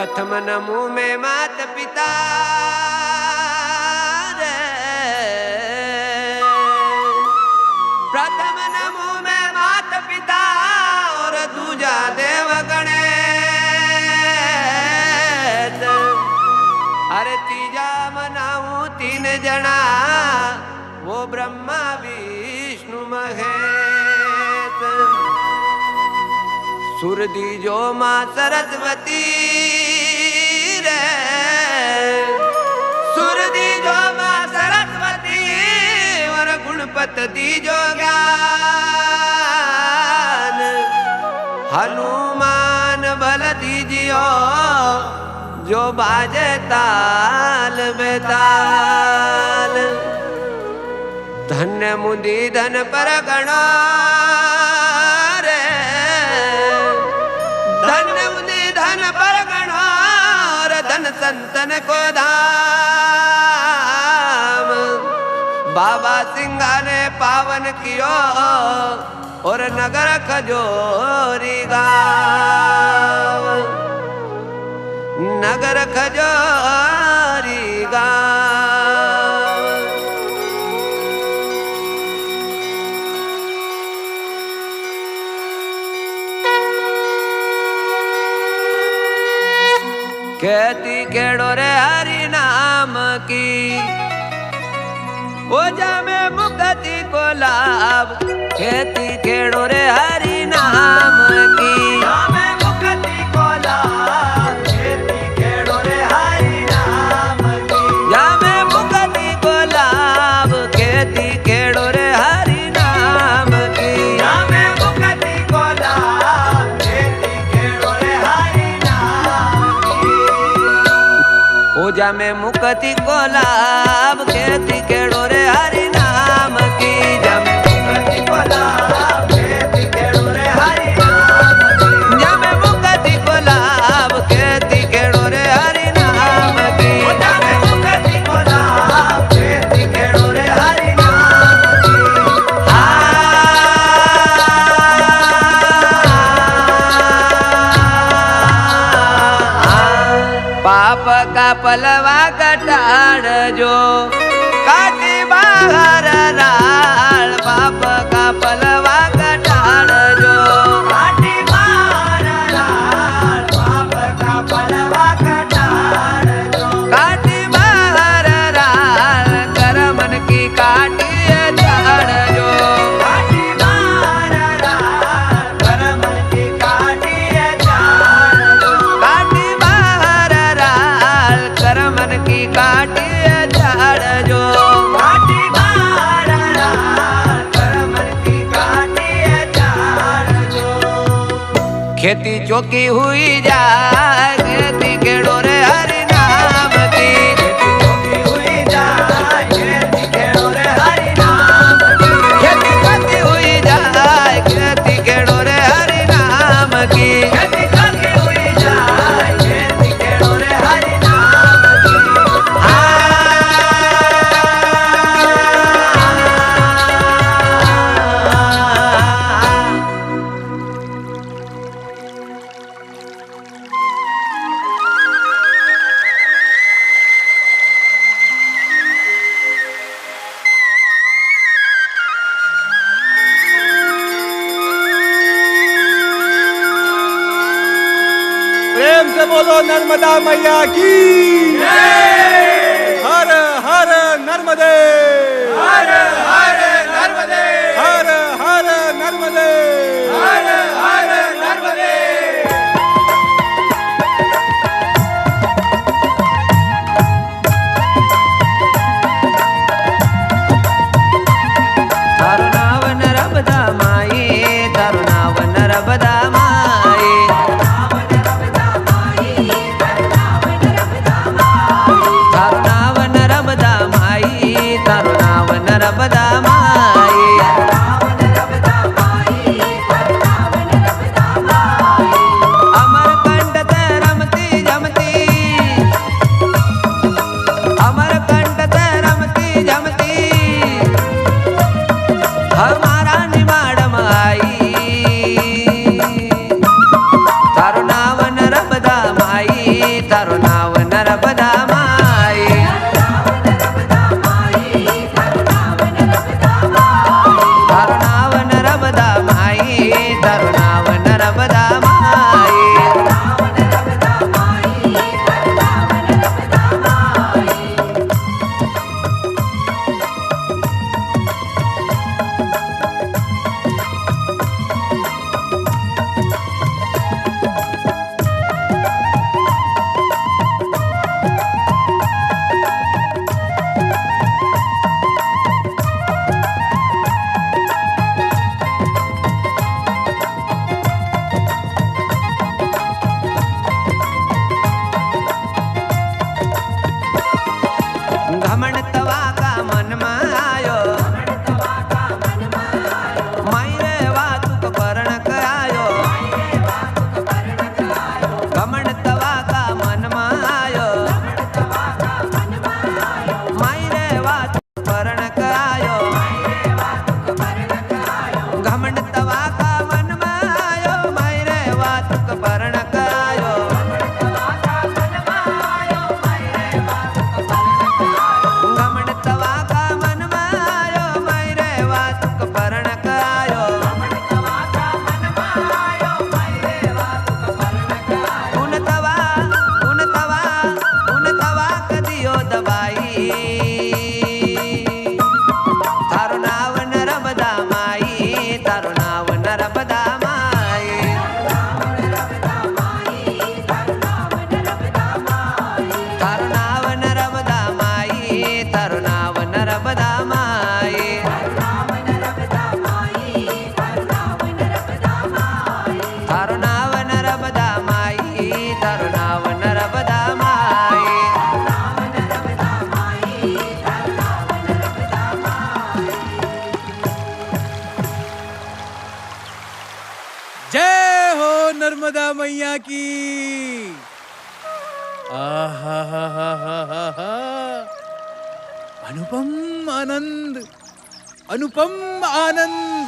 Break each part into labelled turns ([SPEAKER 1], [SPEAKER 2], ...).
[SPEAKER 1] प्रथम नमू में मात पिता रे, प्रथम नमू में मात पिता और दूजा देव गणेश। अरे तीजा मनाऊं तीन जना वो ब्रह्मा विष्णु महेश। सुर दीजो मां सरस्वती रे, सुर दीजो मां सरस्वती और गुणपत दीजो ज्ञान। हनुमान बल दीजियो जो बाजे ताल बेताल। धन्य मुंदी धन पर गणो रे, धन्य मुंदी धन पर गणो रे, धन संतन को धाम। बाबा सिंघा ने पावन कियो और नगर खजोरी गाँव, नगर खजोरी गाँव। कहती केड़ो रे हरि नाम की, वो जामे मुक्ति को लाभ। कहती केड़ो रे हरि नाम की, जामे मुक्ति को लाभ। कहती केड़ो रे हरि नाम की, जामे मुक्ति को लाभ। कहती केड़ो रे हरि नाम की, जामे मुक्ति को लाभ। कहती केड़ो रे हरि नाम की, पूजा में मुक्ति को लाभ। कहती केड़ो रे हरि नाम की, जामे मुक्ति को लाभ। कहती केड़ो रे हरि नाम की, जामे मुक्ति को लाभ। कहती केड़ो रे हरि नाम की, जामे मुक्ति को लाभ। कहती केड़ो रे हरि नाम की। पाप का पलवा कटाड़ जो काटी बाहर राल। पाप का पलवा कटाड़ जो काटी बाहर राल। पाप का पलवा कटाड़ जो काटी बाहर राल। करमन की काटी झाड़ जो काटी बाहर राल। करमन की काटी झाड़ जो काटी बाहर राल। करमन की काटी झाड़ जो काटी बाहर राल। करमन की काटी झाड़ जो। खेती चौकी हुई जाए, खेती केड़ो रे हरि नाम की। खेती चौकी हुई जाए, खेती केड़ो रे हरि नाम की। खेती चौकी हुई जाए, खेती केड़ो रे हरि नाम की। खेती चौकी हुई जाए, खेती केड़ो रे हरि नाम की।
[SPEAKER 2] प्रेम से बोलो नर्मदा मैया की हर हर नर्मदे,
[SPEAKER 1] हर हर नर्मदे,
[SPEAKER 2] हर हर नर्मदे,
[SPEAKER 1] हर हर नर्मदे। थारो नाव नर्मदा माई, थारो नाव नर्मदा माई। थारो नाव नर्मदा माई, थारो नाव नर्मदा माई। अमरकंठ ते रमती जमती, अमरकंठ ते रमती जमती। हमारा निमाड़म आई, थारो नाव नर्मदा माई।
[SPEAKER 2] नर्मदा मैया की। आहा, अनुपम आनंद, अनुपम आनंद।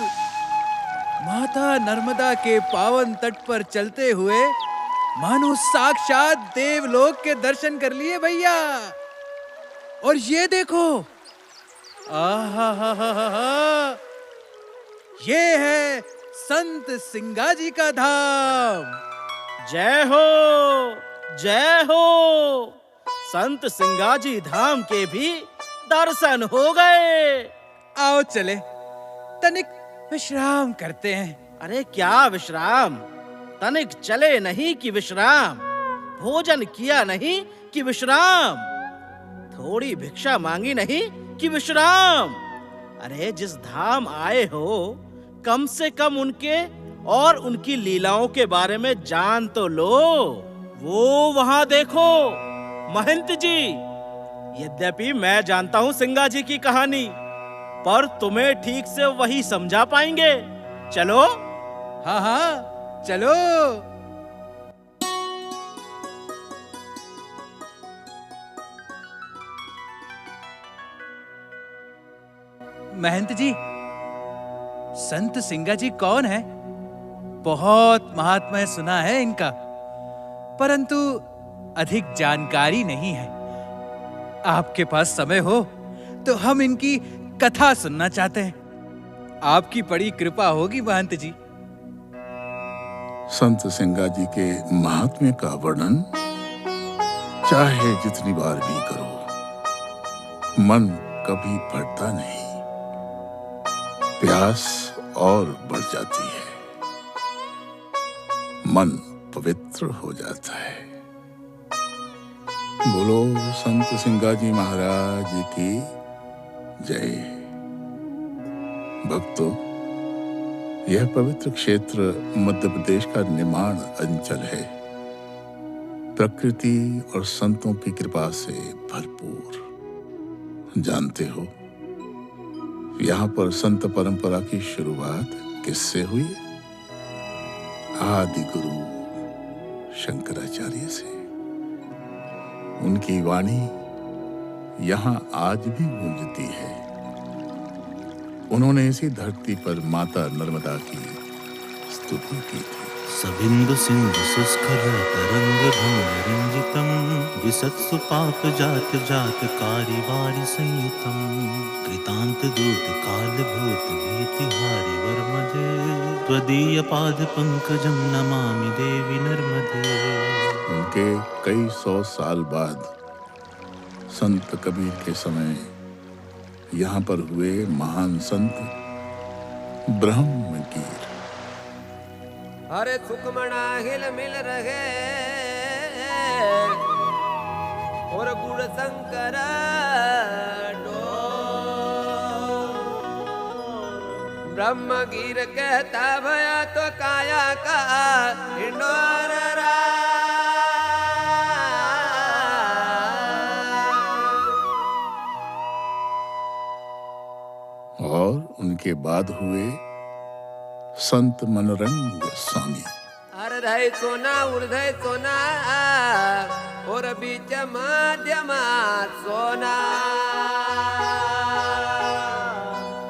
[SPEAKER 2] माता नर्मदा के पावन तट पर चलते हुए मानो साक्षात देवलोक के दर्शन कर लिए भैया। और ये देखो, आहा, ये है संत सिंगाजी का धाम।
[SPEAKER 3] जय हो, जय हो। संत सिंगाजी धाम के भी दर्शन हो गए।
[SPEAKER 2] आओ चले, तनिक विश्राम करते हैं।
[SPEAKER 3] अरे क्या विश्राम, तनिक चले नहीं कि विश्राम, भोजन किया नहीं कि विश्राम, थोड़ी भिक्षा मांगी नहीं कि विश्राम। अरे जिस धाम आए हो, कम से कम उनके और उनकी लीलाओं के बारे में जान तो लो। वो वहां देखो, महंत जी। यद्यपि मैं जानता हूं सिंगाजी की कहानी, पर तुम्हें ठीक से वही समझा पाएंगे। चलो।
[SPEAKER 2] हाँ हाँ, चलो। महंत जी, संत सिंगाजी कौन है? बहुत महात्म्य सुना है इनका, परंतु अधिक जानकारी नहीं है। आपके पास समय हो तो हम इनकी कथा सुनना चाहते हैं। आपकी बड़ी कृपा होगी महंत जी।
[SPEAKER 4] संत सिंगाजी के महात्म्य का वर्णन चाहे जितनी बार भी करो, मन कभी भरता नहीं, प्यास और बढ़ जाती है, मन पवित्र हो जाता है। बोलो संत सिंगाजी महाराज की जय। भक्तों, यह पवित्र क्षेत्र मध्य प्रदेश का निमाड़ अंचल है। प्रकृति और संतों की कृपा से भरपूर। जानते हो, यहाँ पर संत परंपरा की शुरुआत किससे हुई? आदि गुरु शंकराचार्य से। उनकी वाणी यहाँ आज भी गूंजती है। उन्होंने इसी धरती पर माता नर्मदा की स्तुति की थी।
[SPEAKER 5] सबिंदु सिंधु सुस्खल तरंग भंगरंजितम विसत्सु पाप जात जात कारिवारि संयुतम कृतांत दूत काल भूत भीतिहारि वर्मदे त्वदीय पाद पंकजम नमामि देवी नर्मदे।
[SPEAKER 4] उनके कई सौ साल बाद संत कबीर के समय यहाँ पर हुए महान संत ब्रह्मगीर।
[SPEAKER 1] अरे सुखमना हिल मिल रहे और गुण शंकर ब्रह्मगीर कहता भया तो काया का हिंडोर
[SPEAKER 4] और उनके बाद हुए संत मनरंग स्वामी।
[SPEAKER 1] हृदय सोना उर्धय सोना और बीच माध्यमा सोना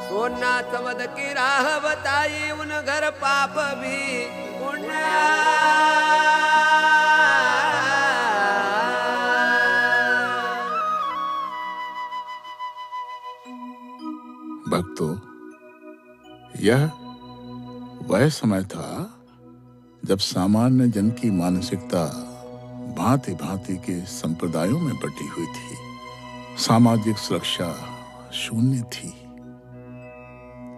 [SPEAKER 1] सोना समद की राह बताई उन घर पाप भी पुण्य।
[SPEAKER 4] भक्तों, यह वह समय था जब सामान्य जन की मानसिकता भांति भांति के संप्रदायों में बटी हुई थी। सामाजिक सुरक्षा शून्य थी।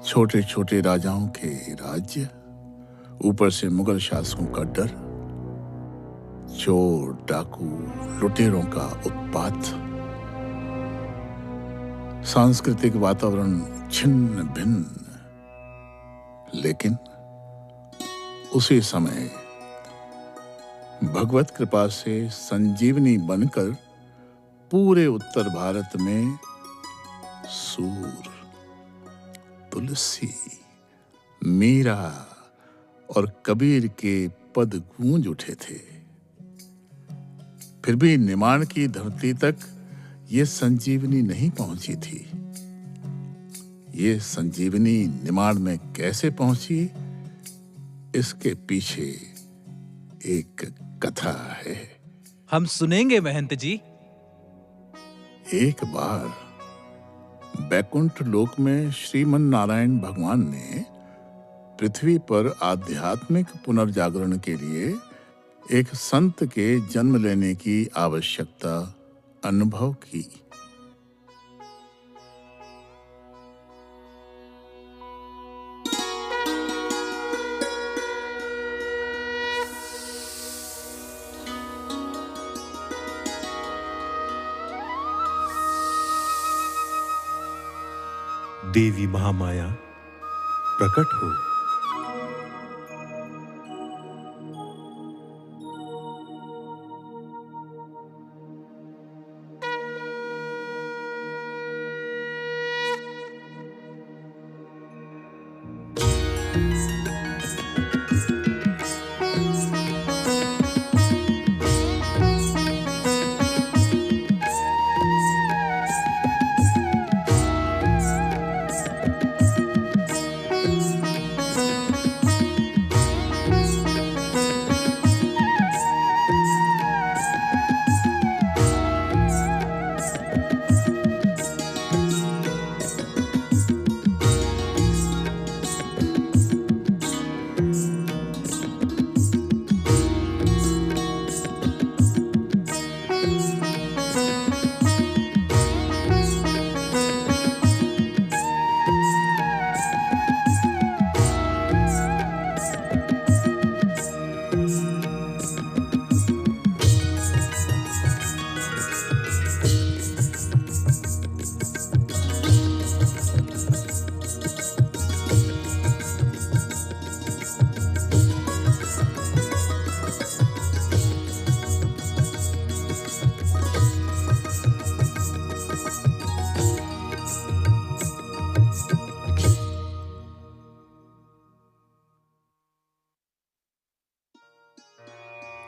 [SPEAKER 4] छोटे छोटे राजाओं के राज्य, ऊपर से मुगल शासकों का डर, चोर डाकू लुटेरों का उत्पात, सांस्कृतिक वातावरण छिन्न भिन्न। लेकिन उसी समय भगवत कृपा से संजीवनी बनकर पूरे उत्तर भारत में सूर, तुलसी, मीरा और कबीर के पद गूंज उठे थे। फिर भी निमाण की धरती तक ये संजीवनी नहीं पहुंची थी। ये संजीवनी निमाण में कैसे पहुंची, इसके पीछे एक कथा है।
[SPEAKER 2] हम सुनेंगे महंत जी।
[SPEAKER 4] एक बार बैकुंठ लोक में श्रीमन नारायण भगवान ने पृथ्वी पर आध्यात्मिक पुनर्जागरण के लिए एक संत के जन्म लेने की आवश्यकता अनुभव की।
[SPEAKER 6] देवी महामाया प्रकट हो।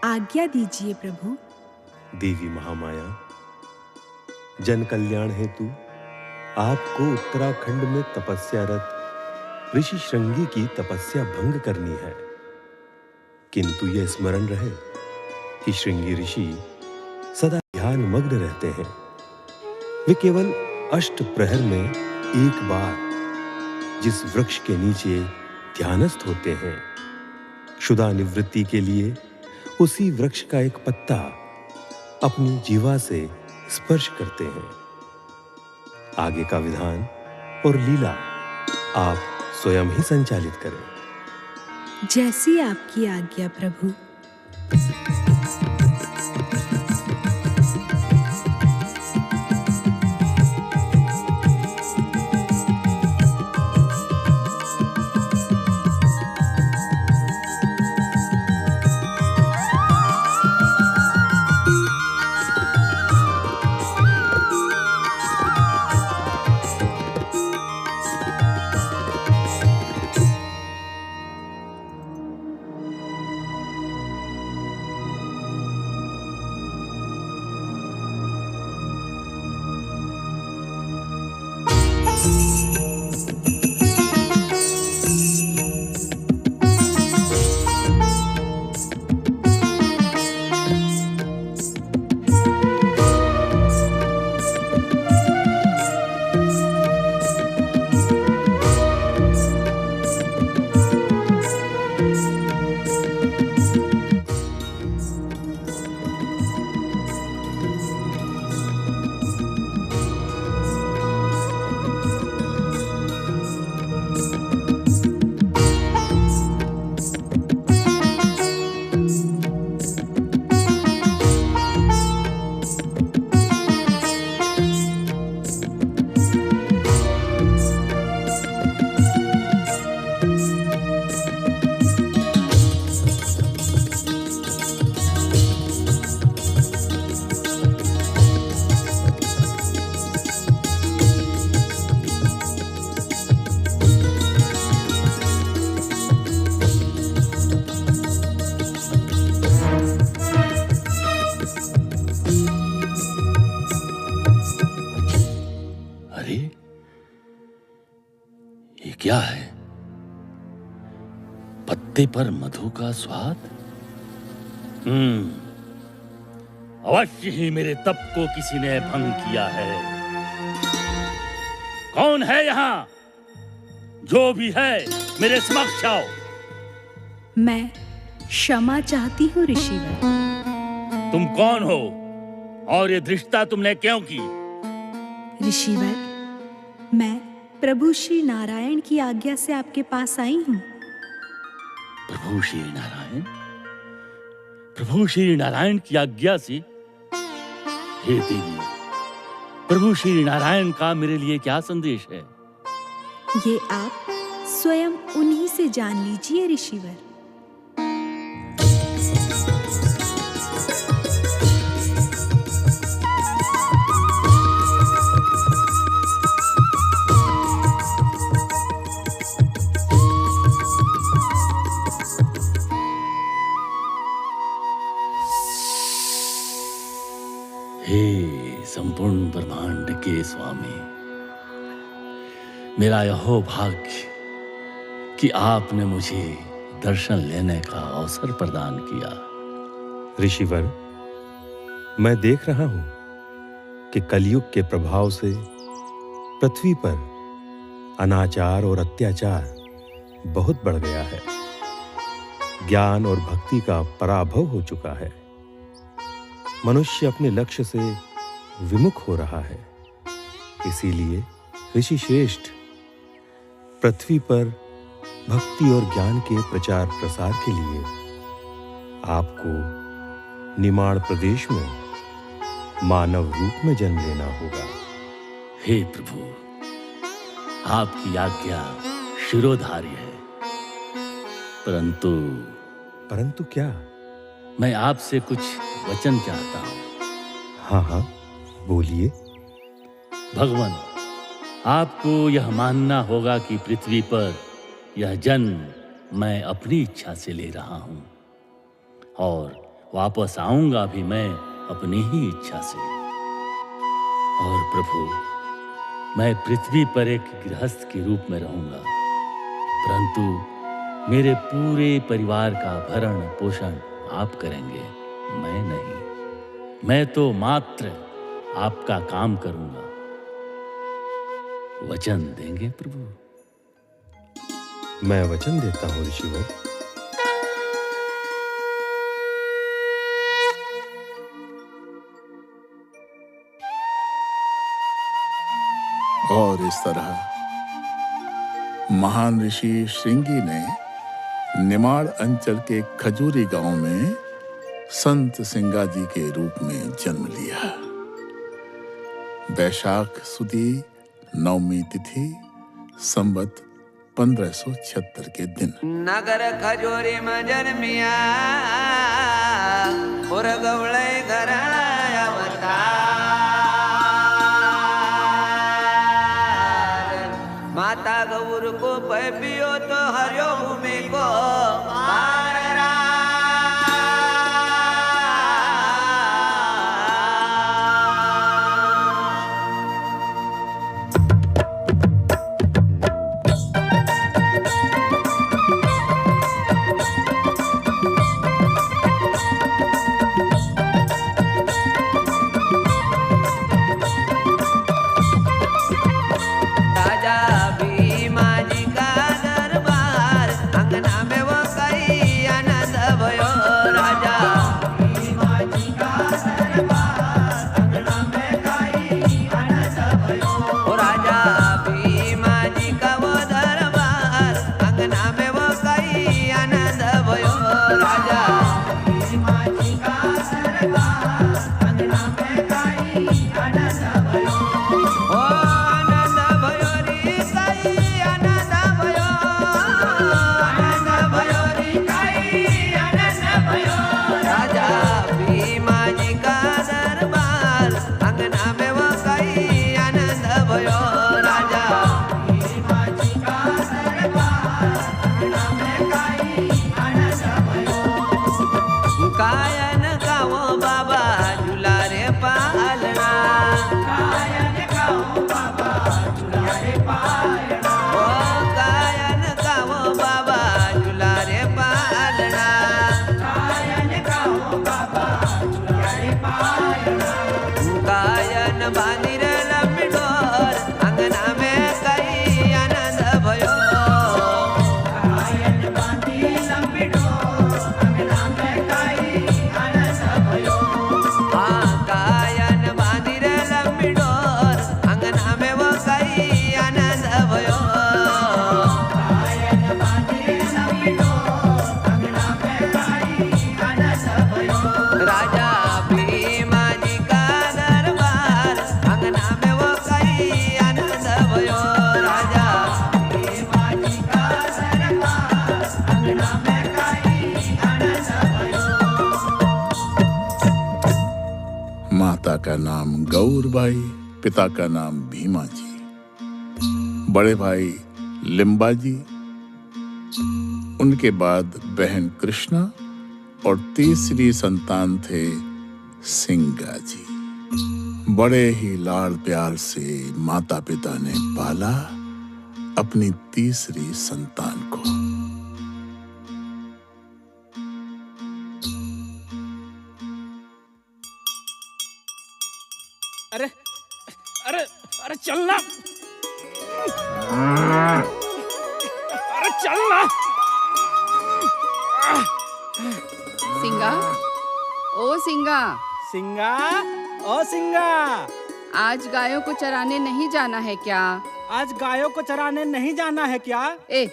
[SPEAKER 7] आज्ञा दीजिए प्रभु।
[SPEAKER 6] देवी महामाया, जन कल्याण हेतु आपको उत्तराखंड में तपस्यारत ऋषि श्रृंगी की तपस्या भंग करनी है। किंतु यह स्मरण रहे कि श्रृंगी ऋषि सदा ध्यान मग्न रहते हैं। वे केवल अष्ट प्रहर में एक बार जिस वृक्ष के नीचे ध्यानस्थ होते हैं, क्षुधा निवृत्ति के लिए उसी वृक्ष का एक पत्ता अपनी जीवा से स्पर्श करते हैं। आगे का विधान और लीला आप स्वयं ही संचालित करें।
[SPEAKER 7] जैसी आपकी आज्ञा प्रभु।
[SPEAKER 8] ये क्या है? पत्ते पर मधु का स्वाद? अवश्य ही मेरे तप को किसी ने भंग किया है। कौन है यहाँ? जो भी है मेरे समक्ष आओ।
[SPEAKER 7] मैं क्षमा चाहती हूँ ऋषिवर।
[SPEAKER 8] तुम कौन हो और ये धृष्टता तुमने क्यों की?
[SPEAKER 7] ऋषिवर, मैं प्रभु श्री नारायण की आज्ञा से आपके पास आई हूँ।
[SPEAKER 8] प्रभु श्री नारायण? प्रभु श्री नारायण की आज्ञा से? हे देवी, प्रभु श्री नारायण का मेरे लिए क्या संदेश है?
[SPEAKER 7] ये आप स्वयं उन्हीं से जान लीजिए ऋषिवर।
[SPEAKER 8] हे संपूर्ण ब्रह्मांड के स्वामी, मेरा यह भाग्य कि आपने मुझे दर्शन लेने का अवसर प्रदान किया।
[SPEAKER 6] ऋषिवर, मैं देख रहा हूं कि कलयुग के प्रभाव से पृथ्वी पर अनाचार और अत्याचार बहुत बढ़ गया है। ज्ञान और भक्ति का पराभव हो चुका है। मनुष्य अपने लक्ष्य से विमुख हो रहा है। इसीलिए ऋषि श्रेष्ठ, पृथ्वी पर भक्ति और ज्ञान के प्रचार प्रसार के लिए आपको निमाड़ प्रदेश में मानव रूप में जन्म लेना होगा।
[SPEAKER 8] हे प्रभु, आपकी आज्ञा शिरोधार्य है।
[SPEAKER 6] परंतु क्या?
[SPEAKER 8] मैं आपसे कुछ वचन चाहता हूं।
[SPEAKER 6] हाँ, बोलिए।
[SPEAKER 8] भगवान, आपको यह मानना होगा कि पृथ्वी पर यह जन्म मैं अपनी इच्छा से ले रहा हूं और वापस आऊंगा भी मैं अपनी ही इच्छा से। और प्रभु, मैं पृथ्वी पर एक गृहस्थ के रूप में रहूंगा, परंतु मेरे पूरे परिवार का भरण पोषण आप करेंगे, मैं नहीं। मैं तो मात्र आपका काम करूंगा। वचन देंगे प्रभु?
[SPEAKER 6] मैं वचन देता हूं ऋषिवर।
[SPEAKER 4] और इस तरह महान ऋषि श्रृंगी ने निमाड़ अंचल के खजूरी गांव में संत सिंगा जी के रूप में जन्म लिया। वैशाख सुदी नवमी तिथि संवत 1576 के दिन
[SPEAKER 1] नगर खजोरी में जन्मिया पुर गवळे घराया माता गौर को पियो तो हरियो भूमि को माररा। राजा भीमाजी का दरबार अंगना में वो कई आनंद
[SPEAKER 4] का नाम गौरबाई, पिता का नाम भीमा जी, बड़े भाई लिम्बा जी, उनके बाद बहन कृष्णा और तीसरी संतान थे सिंगा जी। बड़े ही लाड़ प्यार से माता पिता ने पाला अपनी तीसरी संतान को।
[SPEAKER 3] अरे अरे अरे चलना, अरे चलना।
[SPEAKER 9] सिंगा, ओ सिंगा,
[SPEAKER 3] सिंगा, ओ सिंगा,
[SPEAKER 9] आज गायों को चराने नहीं जाना है क्या?
[SPEAKER 3] आज गायों को चराने नहीं जाना है क्या?
[SPEAKER 9] ए,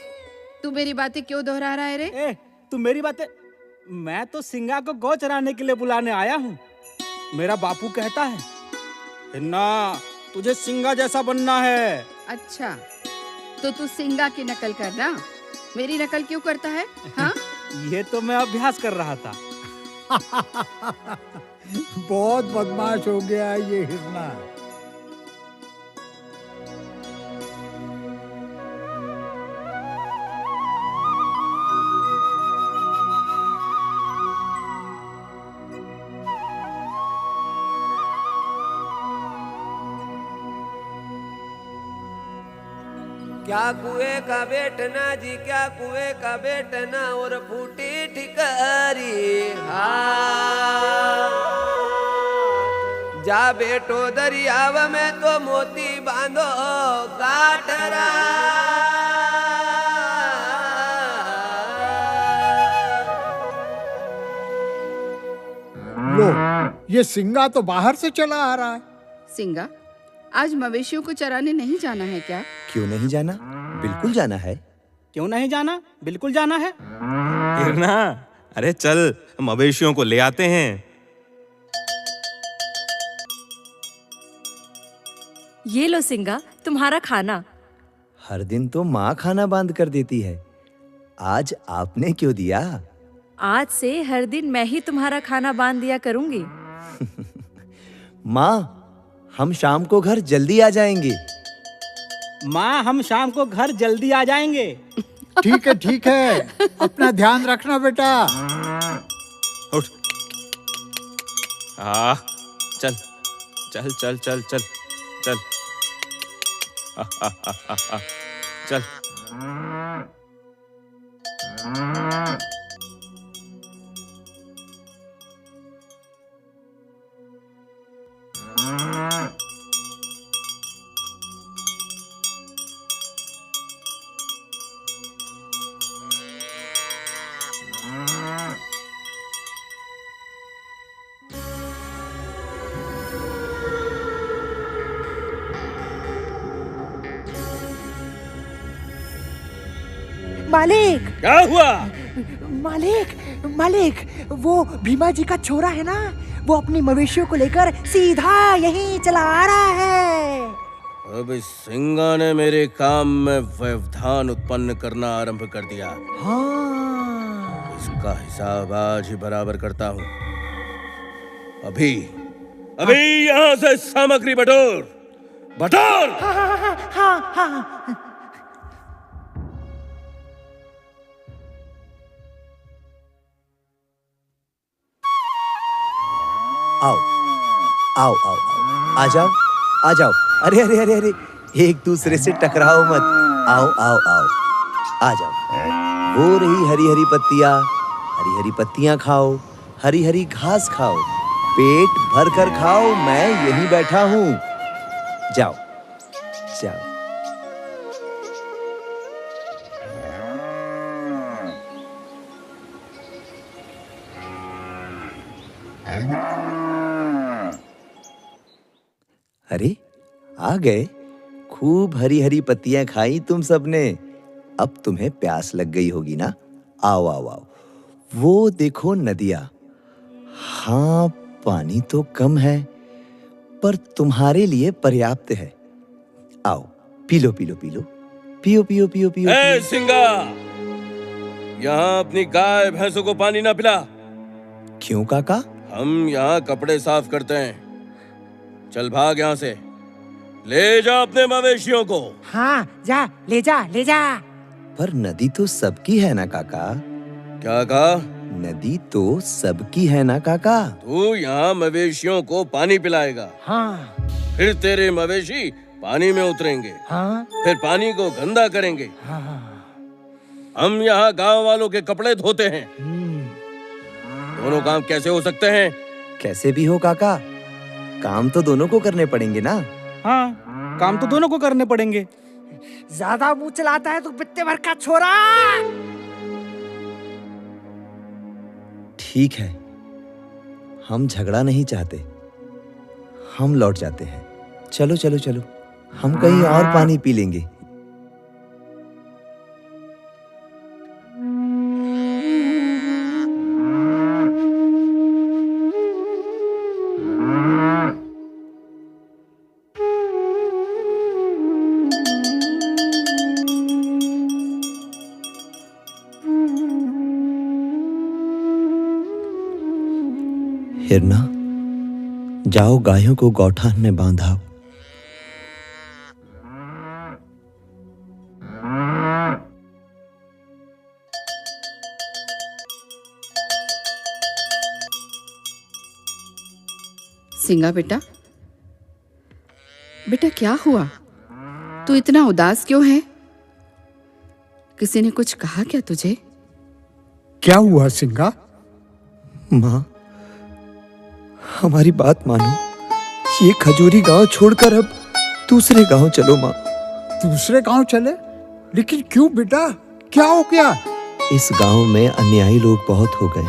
[SPEAKER 9] तू मेरी बातें क्यों दोहरा रहा है रे?
[SPEAKER 3] ए, तू मेरी बातें, मैं तो सिंगा को गौ चराने के लिए बुलाने आया हूँ। मेरा बापू कहता है हिन्ना, तुझे सिंगा जैसा बनना है।
[SPEAKER 9] अच्छा, तो तू सिंगा की नकल करना, मेरी नकल क्यों करता है? हाँ?
[SPEAKER 3] ये तो मैं अभ्यास कर रहा था।
[SPEAKER 10] बहुत बदमाश हो गया ये हिरना।
[SPEAKER 1] क्या कुएं का बेटना जी, क्या कुएं का बेटना और फूटी ठिकारी। हाँ, जा बेटो दरियाव में तो मोती बांधो गाठरा।
[SPEAKER 10] लो, ये सिंगा तो बाहर से चला आ रहा है।
[SPEAKER 9] सिंगा, आज मवेशियों को चराने नहीं जाना है क्या?
[SPEAKER 11] क्यों नहीं जाना? बिल्कुल जाना है।
[SPEAKER 3] क्यों नहीं जाना? बिल्कुल जाना है।
[SPEAKER 6] हिरना, अरे चल मवेशियों को ले आते हैं।
[SPEAKER 12] ये लो सिंगा, तुम्हारा खाना।
[SPEAKER 11] हर दिन तो माँ खाना बांध कर देती है, आज आपने क्यों दिया?
[SPEAKER 12] आज से हर दिन मैं ही तुम्हारा खाना बांध दिया करूंगी।
[SPEAKER 11] माँ, हम शाम को घर जल्दी आ जाएंगे।
[SPEAKER 3] माँ, हम शाम को घर जल्दी आ जाएंगे।
[SPEAKER 10] ठीक है, ठीक है, अपना ध्यान रखना बेटा।
[SPEAKER 6] उठ। चल चल चल चल चल चल। चल।
[SPEAKER 13] मालिक,
[SPEAKER 3] क्या हुआ?
[SPEAKER 13] मालिक, मालिक, वो भीमा जी का छोरा है ना, वो अपनी मवेशियों को लेकर सीधा यहीं चला आ रहा है।
[SPEAKER 3] अब इस सिंगा ने मेरे काम में व्यवधान उत्पन्न करना आरंभ कर दिया।
[SPEAKER 13] हाँ,
[SPEAKER 3] इसका हिसाब आज ही बराबर करता हूँ। अभी अभी यहाँ से सामग्री बटोर, बटोर।
[SPEAKER 13] हाँ, हाँ, हाँ, हाँ, हाँ।
[SPEAKER 11] आओ आओ आओ आओ, आ जाओ आ जाओ। अरे अरे अरे अरे, एक दूसरे से टकराओ मत। आओ आओ आओ, आ जाओ। वो रही हरी हरी पत्तियाँ, हरी हरी पत्तियाँ खाओ, हरी हरी घास खाओ, पेट भर कर खाओ, मैं यहीं बैठा हूँ। जाओ जाओ। अरे आ गए, खूब हरी हरी पत्तियां खाई तुम सबने, अब तुम्हें प्यास लग गई होगी ना? आओ आओ आओ, वो देखो नदियाँ। हाँ, पानी तो कम है पर तुम्हारे लिए पर्याप्त है। आओ P low P low P low, पियो पियो पियो पियो।
[SPEAKER 3] ए सिंगा, यहाँ अपनी गाय भैंसों को पानी ना पिला।
[SPEAKER 11] क्यों काका?
[SPEAKER 3] हम यहाँ कपड़े साफ करते हैं,
[SPEAKER 6] चल भाग यहाँ से, ले जा अपने मवेशियों को।
[SPEAKER 13] हाँ जा, ले जा, ले जा।
[SPEAKER 11] पर नदी तो सबकी है ना काका?
[SPEAKER 6] क्या कहा?
[SPEAKER 11] नदी तो सबकी है ना काका?
[SPEAKER 6] तू यहाँ मवेशियों को पानी पिलाएगा।
[SPEAKER 13] हाँ
[SPEAKER 6] फिर तेरे मवेशी पानी में उतरेंगे।
[SPEAKER 13] हाँ
[SPEAKER 6] फिर पानी को गंदा करेंगे।
[SPEAKER 13] हाँ।
[SPEAKER 6] हम यहाँ गांव वालों के कपड़े धोते हैं। दोनों काम कैसे हो सकते हैं?
[SPEAKER 11] कैसे भी हो काका, काम तो दोनों को करने पड़ेंगे ना।
[SPEAKER 3] हाँ, काम तो दोनों को करने पड़ेंगे।
[SPEAKER 13] ज्यादा मुंह चलाता है तो बित्ते भर का छोरा।
[SPEAKER 11] ठीक है, हम झगड़ा नहीं चाहते, हम लौट जाते हैं। चलो चलो चलो, हम कहीं और पानी पी लेंगे। हिरना, जाओ गायों को गौठान में बांधाओ।
[SPEAKER 9] सिंगा बेटा, बेटा क्या हुआ? तू इतना उदास क्यों है? किसी ने कुछ कहा क्या तुझे?
[SPEAKER 10] क्या हुआ सिंगा?
[SPEAKER 11] माँ, हमारी बात मानो, ये खजूरी गांव छोड़कर अब दूसरे गांव चलो माँ।
[SPEAKER 10] दूसरे गांव चले? लेकिन क्यों बेटा, क्या हो गया?
[SPEAKER 11] इस गांव में अन्यायी लोग बहुत हो गए,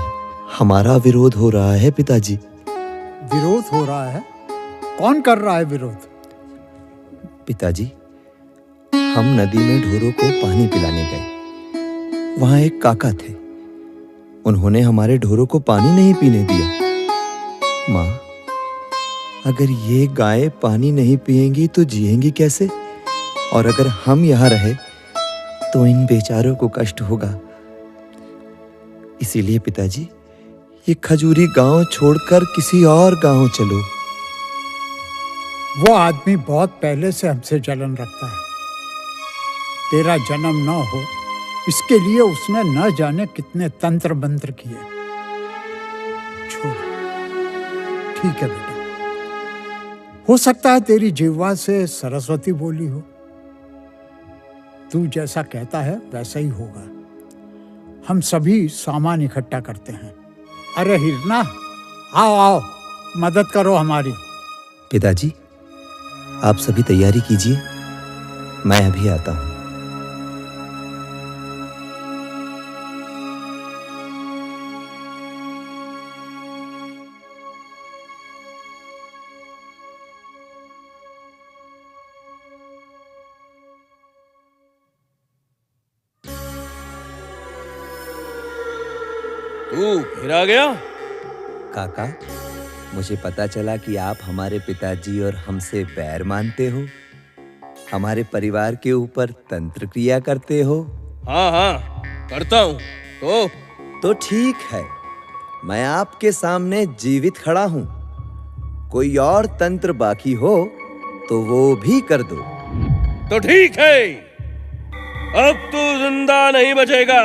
[SPEAKER 11] हमारा विरोध हो रहा है पिताजी।
[SPEAKER 10] विरोध हो रहा है? कौन कर रहा है विरोध?
[SPEAKER 11] पिताजी, हम नदी में ढोरों को पानी पिलाने गए। वहां एक काका थे, उन्होंने हमारे ढोरों को पानी नहीं पीने दिया। माँ, अगर ये गायें पानी नहीं पिएंगी तो जिएंगी कैसे? और अगर हम यहाँ रहे तो इन बेचारों को कष्ट होगा। इसीलिए पिताजी, ये खजूरी गांव छोड़कर किसी और गांव चलो।
[SPEAKER 10] वो आदमी बहुत पहले से हमसे जलन रखता है। तेरा जन्म न हो इसके लिए उसने न जाने कितने तंत्र मंत्र किए। छोड़, ठीक है बेटा, हो सकता है तेरी जिह्वा से सरस्वती बोली हो। तू जैसा कहता है वैसा ही होगा। हम सभी सामान इकट्ठा करते हैं। अरे हिरना, आओ आओ, मदद करो हमारी।
[SPEAKER 11] पिताजी, आप सभी तैयारी कीजिए, मैं अभी आता हूं।
[SPEAKER 6] तू फिर आ गया?
[SPEAKER 11] काका, मुझे पता चला कि आप हमारे पिताजी और हमसे बैर मानते हो, हमारे परिवार के ऊपर तंत्र क्रिया करते हो।
[SPEAKER 6] हाँ हाँ, करता हूँ।
[SPEAKER 11] तो ठीक है, मैं आपके सामने जीवित खड़ा हूँ। कोई और तंत्र बाकी हो तो वो भी कर दो।
[SPEAKER 6] तो ठीक है, अब तू जिंदा नहीं बचेगा।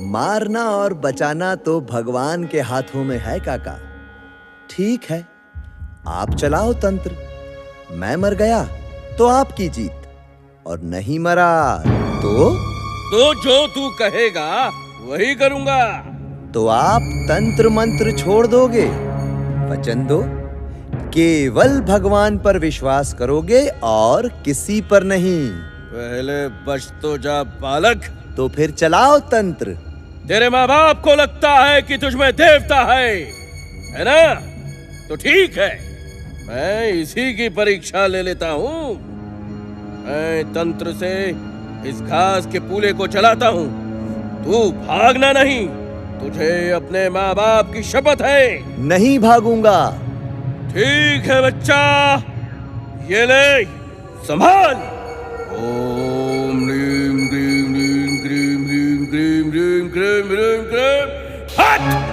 [SPEAKER 11] मारना और बचाना तो भगवान के हाथों में है काका। ठीक है, आप चलाओ तंत्र। मैं मर गया तो आपकी जीत, और नहीं मरा तो
[SPEAKER 6] जो तू कहेगा वही करूंगा।
[SPEAKER 11] तो आप तंत्र मंत्र छोड़ दोगे? वचन दो, केवल भगवान पर विश्वास करोगे और किसी पर नहीं।
[SPEAKER 6] पहले बच तो जा बालक।
[SPEAKER 11] तो फिर चलाओ तंत्र।
[SPEAKER 6] तेरे माँ बाप को लगता है कि तुझमें देवता है ना? तो ठीक है, मैं इसी की परीक्षा ले लेता हूँ। मैं तंत्र से इस घास के पूले को चलाता हूँ। तू भागना नहीं, तुझे अपने माँ बाप की शपथ है।
[SPEAKER 11] नहीं भागूंगा।
[SPEAKER 6] ठीक है बच्चा, ये ले, संभाल। ओम ह्रीं ह्रीं ह्रीं ह्रीं ह्रीं ह्रीं ह्रीं ह्रीं ह्रीं हट।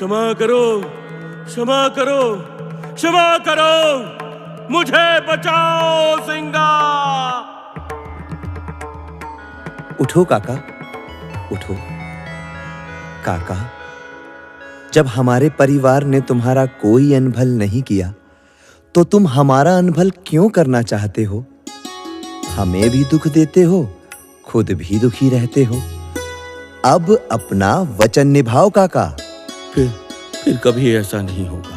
[SPEAKER 6] क्षमा करो, क्षमा करो, क्षमा करो, मुझे बचाओ सिंगा।
[SPEAKER 11] उठो काका, उठो। काका, जब हमारे परिवार ने तुम्हारा कोई अनभल नहीं किया तो तुम हमारा अनभल क्यों करना चाहते हो? हमें भी दुख देते हो, खुद भी दुखी रहते हो। अब अपना वचन निभाओ काका।
[SPEAKER 6] फिर कभी ऐसा नहीं होगा।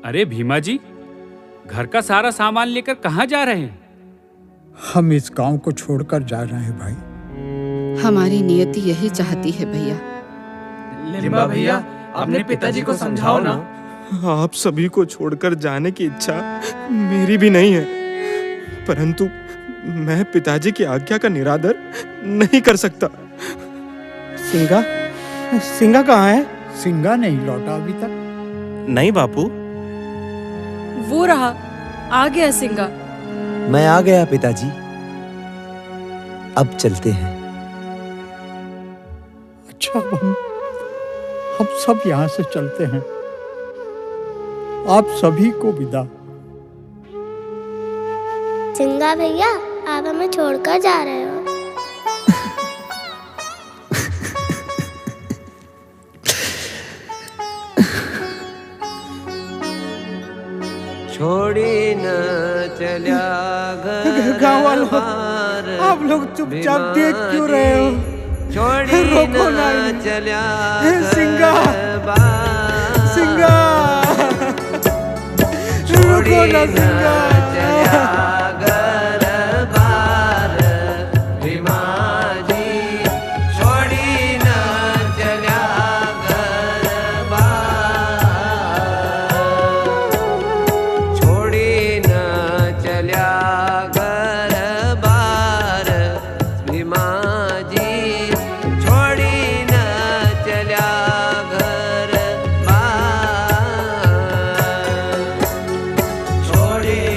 [SPEAKER 14] अरे भीमा जी, घर का सारा सामान लेकर कहाँ जा रहे हैं?
[SPEAKER 10] हम इस गांव को छोड़कर जा रहे हैं भाई।
[SPEAKER 9] हमारी नियति यही चाहती है भैया।
[SPEAKER 14] लिम्बा भैया, अपने पिताजी को समझाओ ना।
[SPEAKER 15] आप सभी को छोड़कर जाने की इच्छा मेरी भी नहीं है, परंतु मैं पिताजी की आज्ञा का निरादर नहीं कर सकता।
[SPEAKER 13] सिंगा, सिंगा कहाँ है?
[SPEAKER 10] सिंगा नहीं लौटा अभी तक।
[SPEAKER 15] नहीं बापू।
[SPEAKER 12] वो रहा, आ गया सिंगा।
[SPEAKER 11] मैं आ गया पिताजी। अब चलते हैं।
[SPEAKER 10] अच्छा, हम सब यहाँ से चलते हैं। आप सभी को विदा।
[SPEAKER 16] सिंगा भैया, आप हमें छोड़कर जा रहे हो।
[SPEAKER 1] छोड़ी न चल्या
[SPEAKER 13] गाँव वालों, आप लोग चुपचाप देख क्यों रहे हो?
[SPEAKER 1] छोड़ी
[SPEAKER 13] रोको
[SPEAKER 1] न
[SPEAKER 13] नहीं।
[SPEAKER 1] चल्या
[SPEAKER 13] सिंगा, सिंगा, रुको ना सिंगा।
[SPEAKER 1] छोड़ी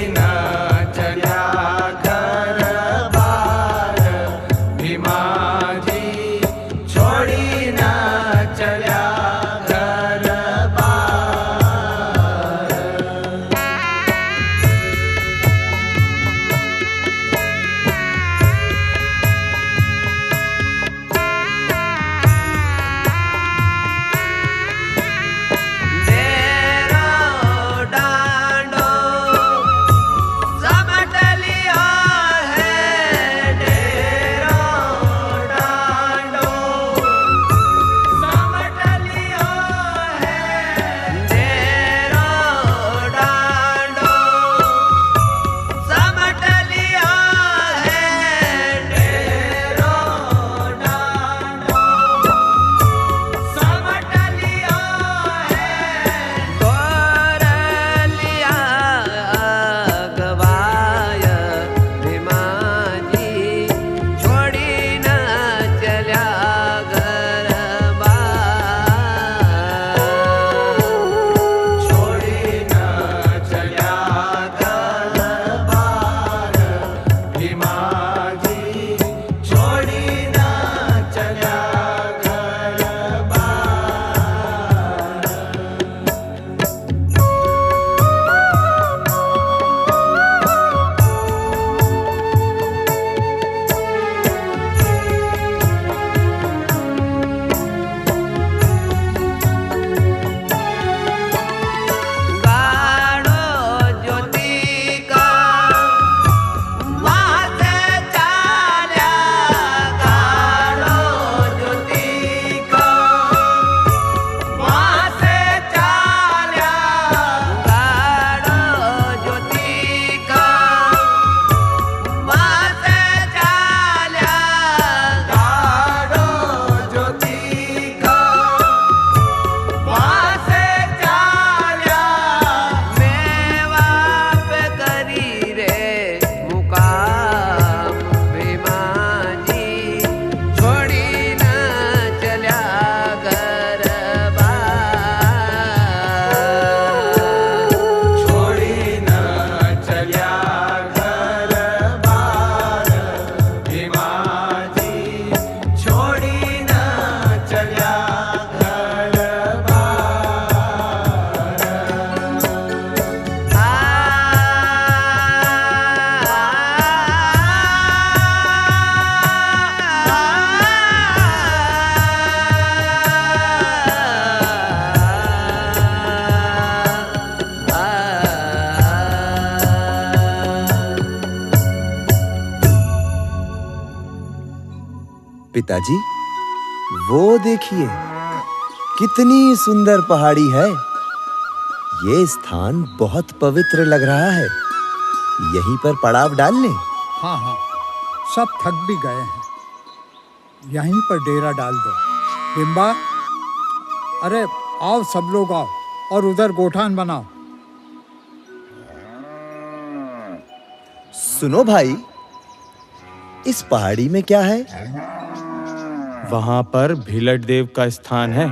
[SPEAKER 11] पिताजी, वो देखिए कितनी सुंदर पहाड़ी है। ये स्थान बहुत पवित्र लग रहा है। यहीं पर पड़ाव डाल लें?
[SPEAKER 10] हाँ हाँ, सब थक भी गए हैं, यहीं पर डेरा डाल दो। बिम्बा, अरे आओ सब लोग आओ और उधर गोठान बनाओ।
[SPEAKER 11] सुनो भाई, इस पहाड़ी में क्या है?
[SPEAKER 15] वहां पर भीलट देव का स्थान है,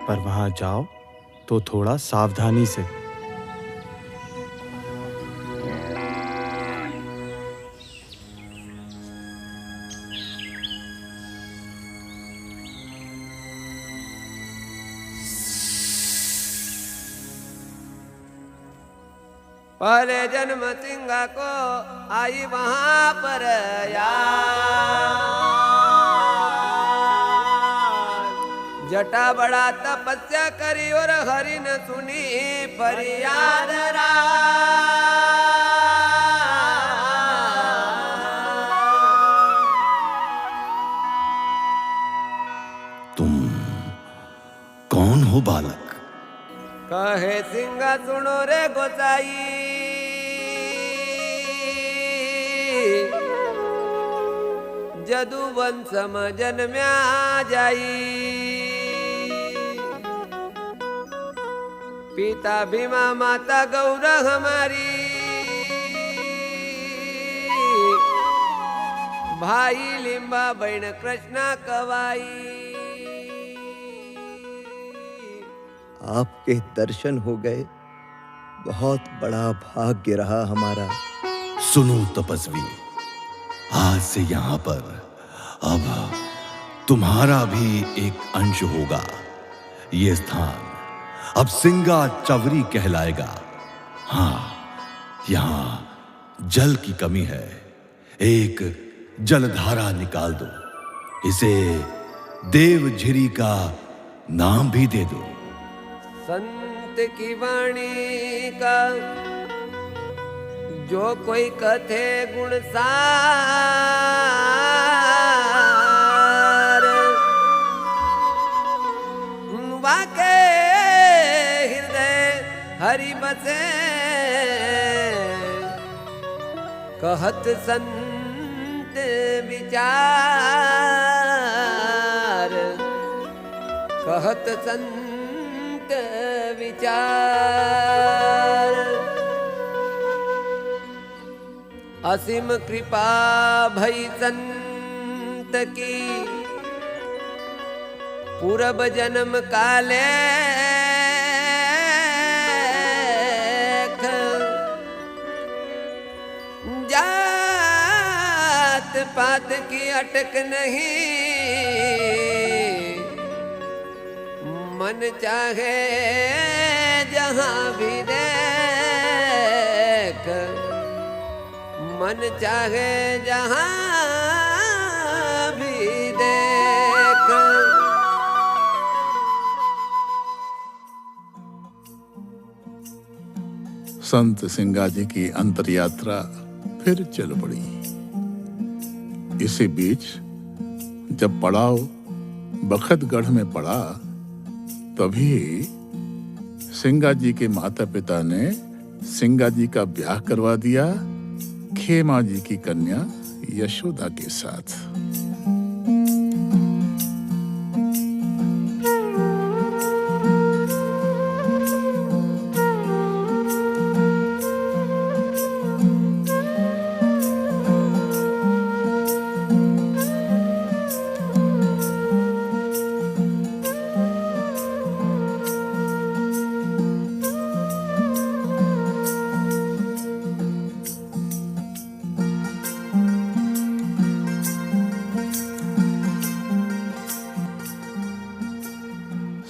[SPEAKER 15] पर वहां जाओ तो थोड़ा सावधानी से।
[SPEAKER 1] पहले जन्म सिंगा को आई वहां पर याद, जटा बड़ा तपस्या करी और हरि ने सुनी फरियाद
[SPEAKER 5] तुम कौन हो बालक?
[SPEAKER 1] कहे सिंगा सुनो रे गोसाई, जदू वंश में जन्म्या जाई, पिता भीमा माता गौरा हमारी, भाई लिंबा बहन कृष्णा कवाई।
[SPEAKER 11] आपके दर्शन हो गए, बहुत बड़ा भाग्य रहा हमारा।
[SPEAKER 5] सुनो तपस्वी, आज से यहाँ पर अब तुम्हारा भी एक अंश होगा। ये स्थान अब सिंगा चवरी कहलाएगा। हाँ, यहाँ जल की कमी है, एक जलधारा निकाल दो, इसे देवझिरी का नाम भी दे दो।
[SPEAKER 1] संत की वाणी का जो कोई कथे गुण सार, वाके हृदय हरि बसे, कहत संत विचार, कहत संत विचार। असीम कृपा भई संत की, पूरब जन्म काले जात पात की अटक नहीं, मन चाहे जहां भी देख, मन चाहे जहां भी देख।
[SPEAKER 4] संत सिंगा जी की अंतर यात्रा फिर चल पड़ी। इसी बीच जब पड़ाव बखतगढ़ में पड़ा, तभी सिंगा जी के माता पिता ने सिंगा जी का ब्याह करवा दिया खेमा जी की कन्या यशोदा के साथ।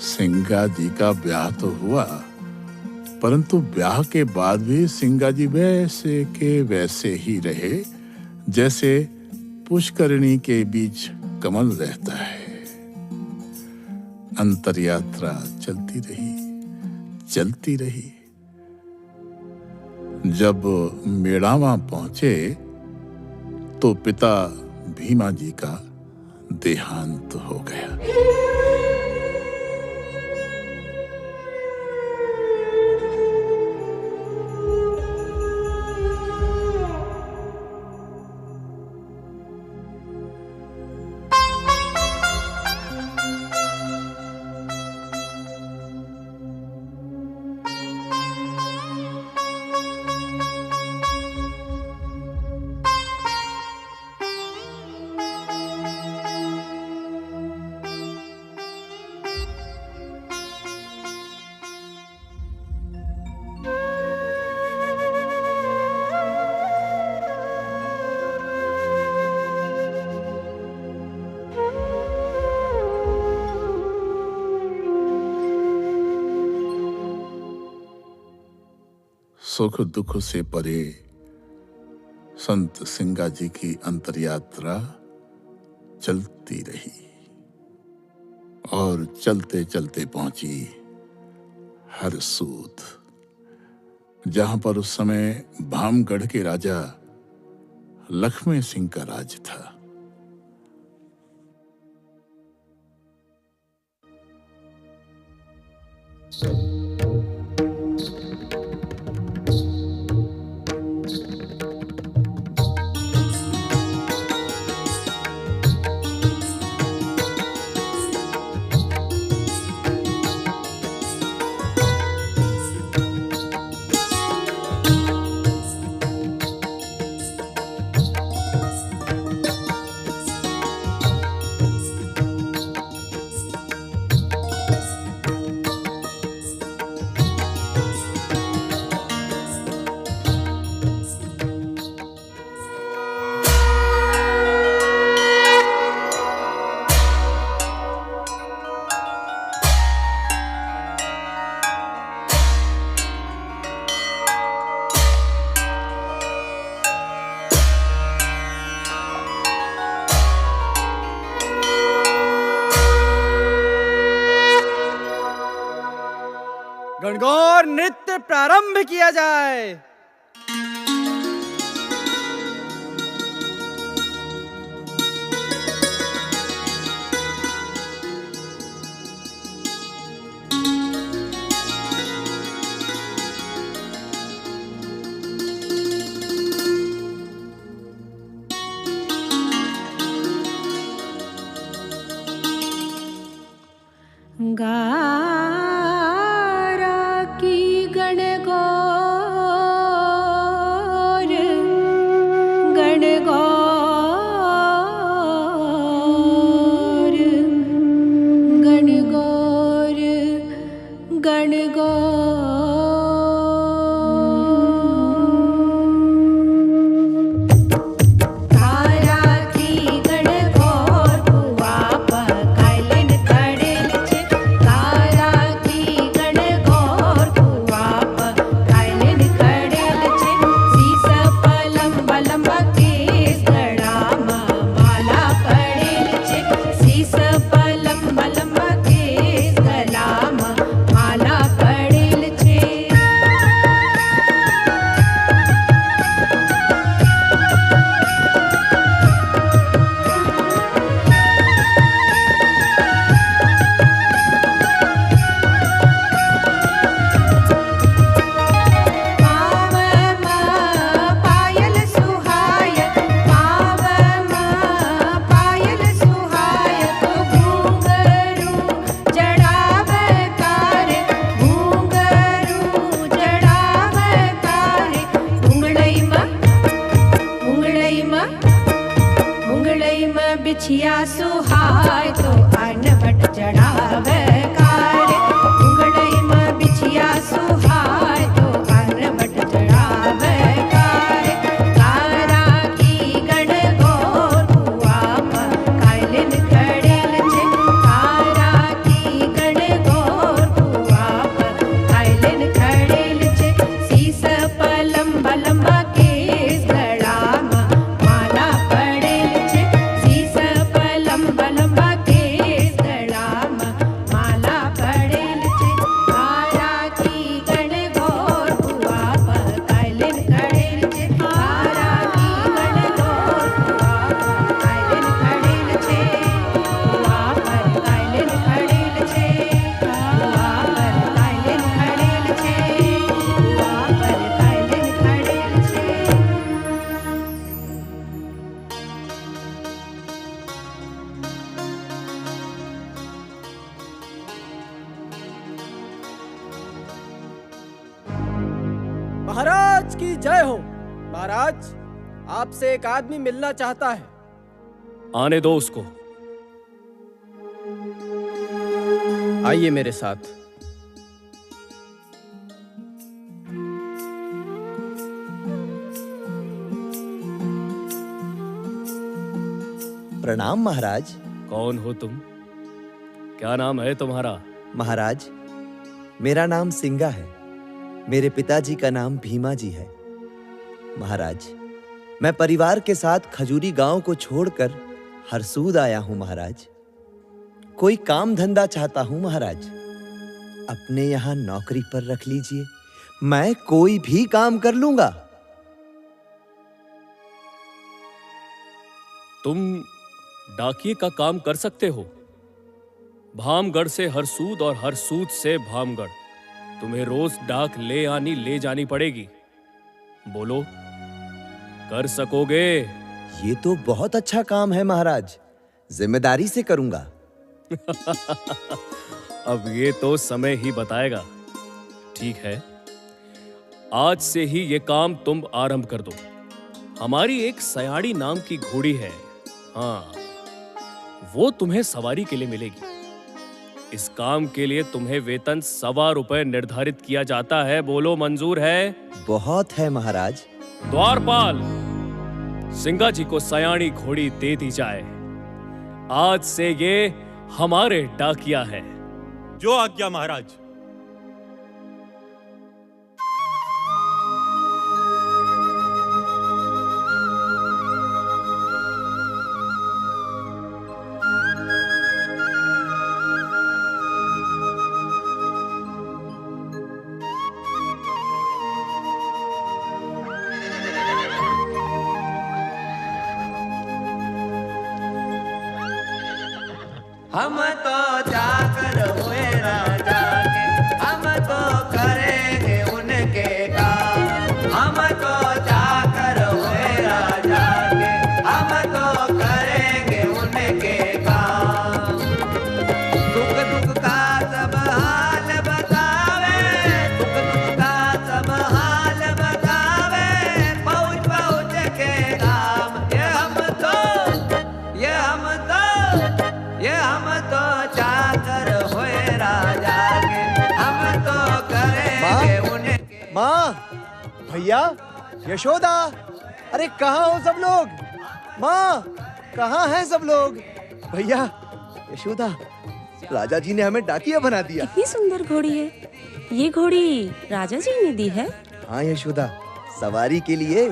[SPEAKER 4] सिंगा जी का ब्याह तो हुआ, परंतु ब्याह के बाद भी सिंगा जी वैसे के वैसे ही रहे जैसे पुष्करिणी के बीच कमल रहता है। अंतर यात्रा चलती रही, चलती रही। जब मेड़ावा पहुंचे तो पिता भीमा जी का देहांत हो गया। सुख दुख से परे संत सिंगा जी की अंतरयात्रा चलती रही और चलते चलते पहुंची हरसूद, जहां पर उस समय भामगढ़ के राजा लक्ष्मण सिंह का राज था।
[SPEAKER 17] गणगौर नृत्य प्रारंभ किया जाए।
[SPEAKER 7] गारा की गणगौर
[SPEAKER 17] महाराज की जय हो। महाराज, आपसे एक आदमी मिलना चाहता है।
[SPEAKER 18] आने दो उसको।
[SPEAKER 17] आइए मेरे साथ।
[SPEAKER 11] प्रणाम महाराज।
[SPEAKER 18] कौन हो तुम? क्या नाम है तुम्हारा?
[SPEAKER 11] महाराज, मेरा नाम सिंगा है। मेरे पिताजी का नाम भीमा जी है। महाराज, मैं परिवार के साथ खजूरी गांव को छोड़कर हरसूद आया हूं महाराज। कोई काम धंधा चाहता हूं महाराज। अपने यहां नौकरी पर रख लीजिए, मैं कोई भी काम कर लूंगा।
[SPEAKER 18] तुम डाकिए का काम कर सकते हो। भामगढ़ से हरसूद और हरसूद से भामगढ़ तुम्हें रोज डाक ले जानी पड़ेगी। बोलो, कर सकोगे?
[SPEAKER 11] ये तो बहुत अच्छा काम है महाराज, जिम्मेदारी से करूंगा।
[SPEAKER 18] अब ये तो समय ही बताएगा। ठीक है, आज से ही ये काम तुम आरंभ कर दो। हमारी एक सयाड़ी नाम की घोड़ी है, हाँ, वो तुम्हें सवारी के लिए मिलेगी। इस काम के लिए तुम्हें वेतन 1.25 रुपए निर्धारित किया जाता है। बोलो, मंजूर है?
[SPEAKER 11] बहुत है महाराज।
[SPEAKER 18] द्वारपाल, सिंगा जी को सयाड़ी घोड़ी दे दी जाए। आज से ये हमारे डाकिया है।
[SPEAKER 6] जो आज्ञा महाराज।
[SPEAKER 1] हम तो जाकर हुए राजा के, हम तो करेंगे उनके काम। हम तो जाकर हुए राजा के, हम तो करेंगे उनके काम। दुख दुख का सब हाल बतावे, दुख दुख का सब हाल बतावे, पहुँच पहुँच के काम। ये हम तो जाकर हुए राजा के, हम तो करेंगे उनके।
[SPEAKER 11] माँ, भैया, यशोदा, अरे कहाँ हो सब लोग? माँ, कहाँ हैं सब लोग? भैया, यशोदा, राजा जी ने हमें डाकिया बना दिया।
[SPEAKER 19] कितनी सुंदर घोड़ी है। ये घोड़ी राजा जी ने दी है?
[SPEAKER 11] हाँ यशोदा, सवारी के लिए।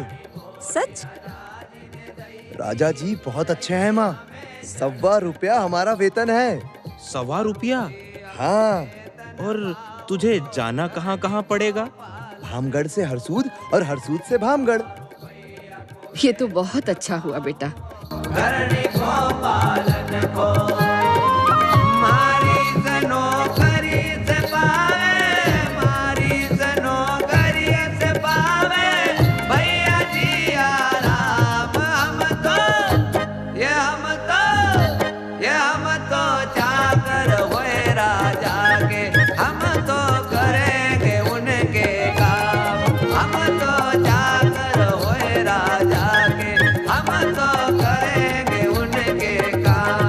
[SPEAKER 19] सच?
[SPEAKER 11] राजा जी बहुत अच्छे हैं माँ। 1.25 रुपया हमारा वेतन है।
[SPEAKER 15] 1.25 रुपया?
[SPEAKER 11] हाँ।
[SPEAKER 15] और तुझे जाना कहाँ कहाँ पड़ेगा?
[SPEAKER 11] भामगढ़ से हरसूद और हरसूद से भामगढ़।
[SPEAKER 9] ये तो बहुत अच्छा हुआ बेटा।
[SPEAKER 1] करने को पालन को मारी जनो करी से पावे, मारी जनो करी से पावे, भैया जी आराम। हम तो जाकर हुए राजा के, हम तो करेंगे उनके काम। हम तो जाकर हुए राजा के, हम तो करेंगे उनके काम।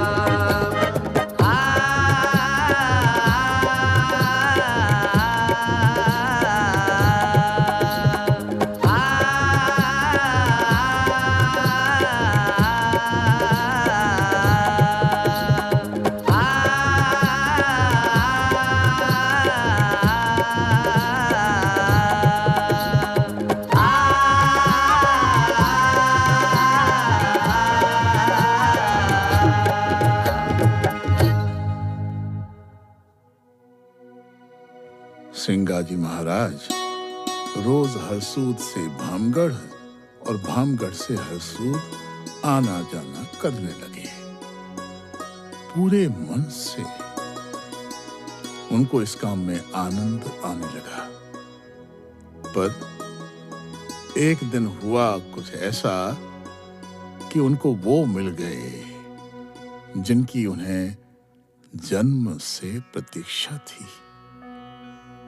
[SPEAKER 4] सिंगाजी महाराज रोज हरसूद से भामगढ़ और भामगढ़ से हरसूद आना जाना करने लगे। पूरे मन से उनको इस काम में आनंद आने लगा। पर एक दिन हुआ कुछ ऐसा कि उनको वो मिल गए जिनकी उन्हें जन्म से प्रतीक्षा थी।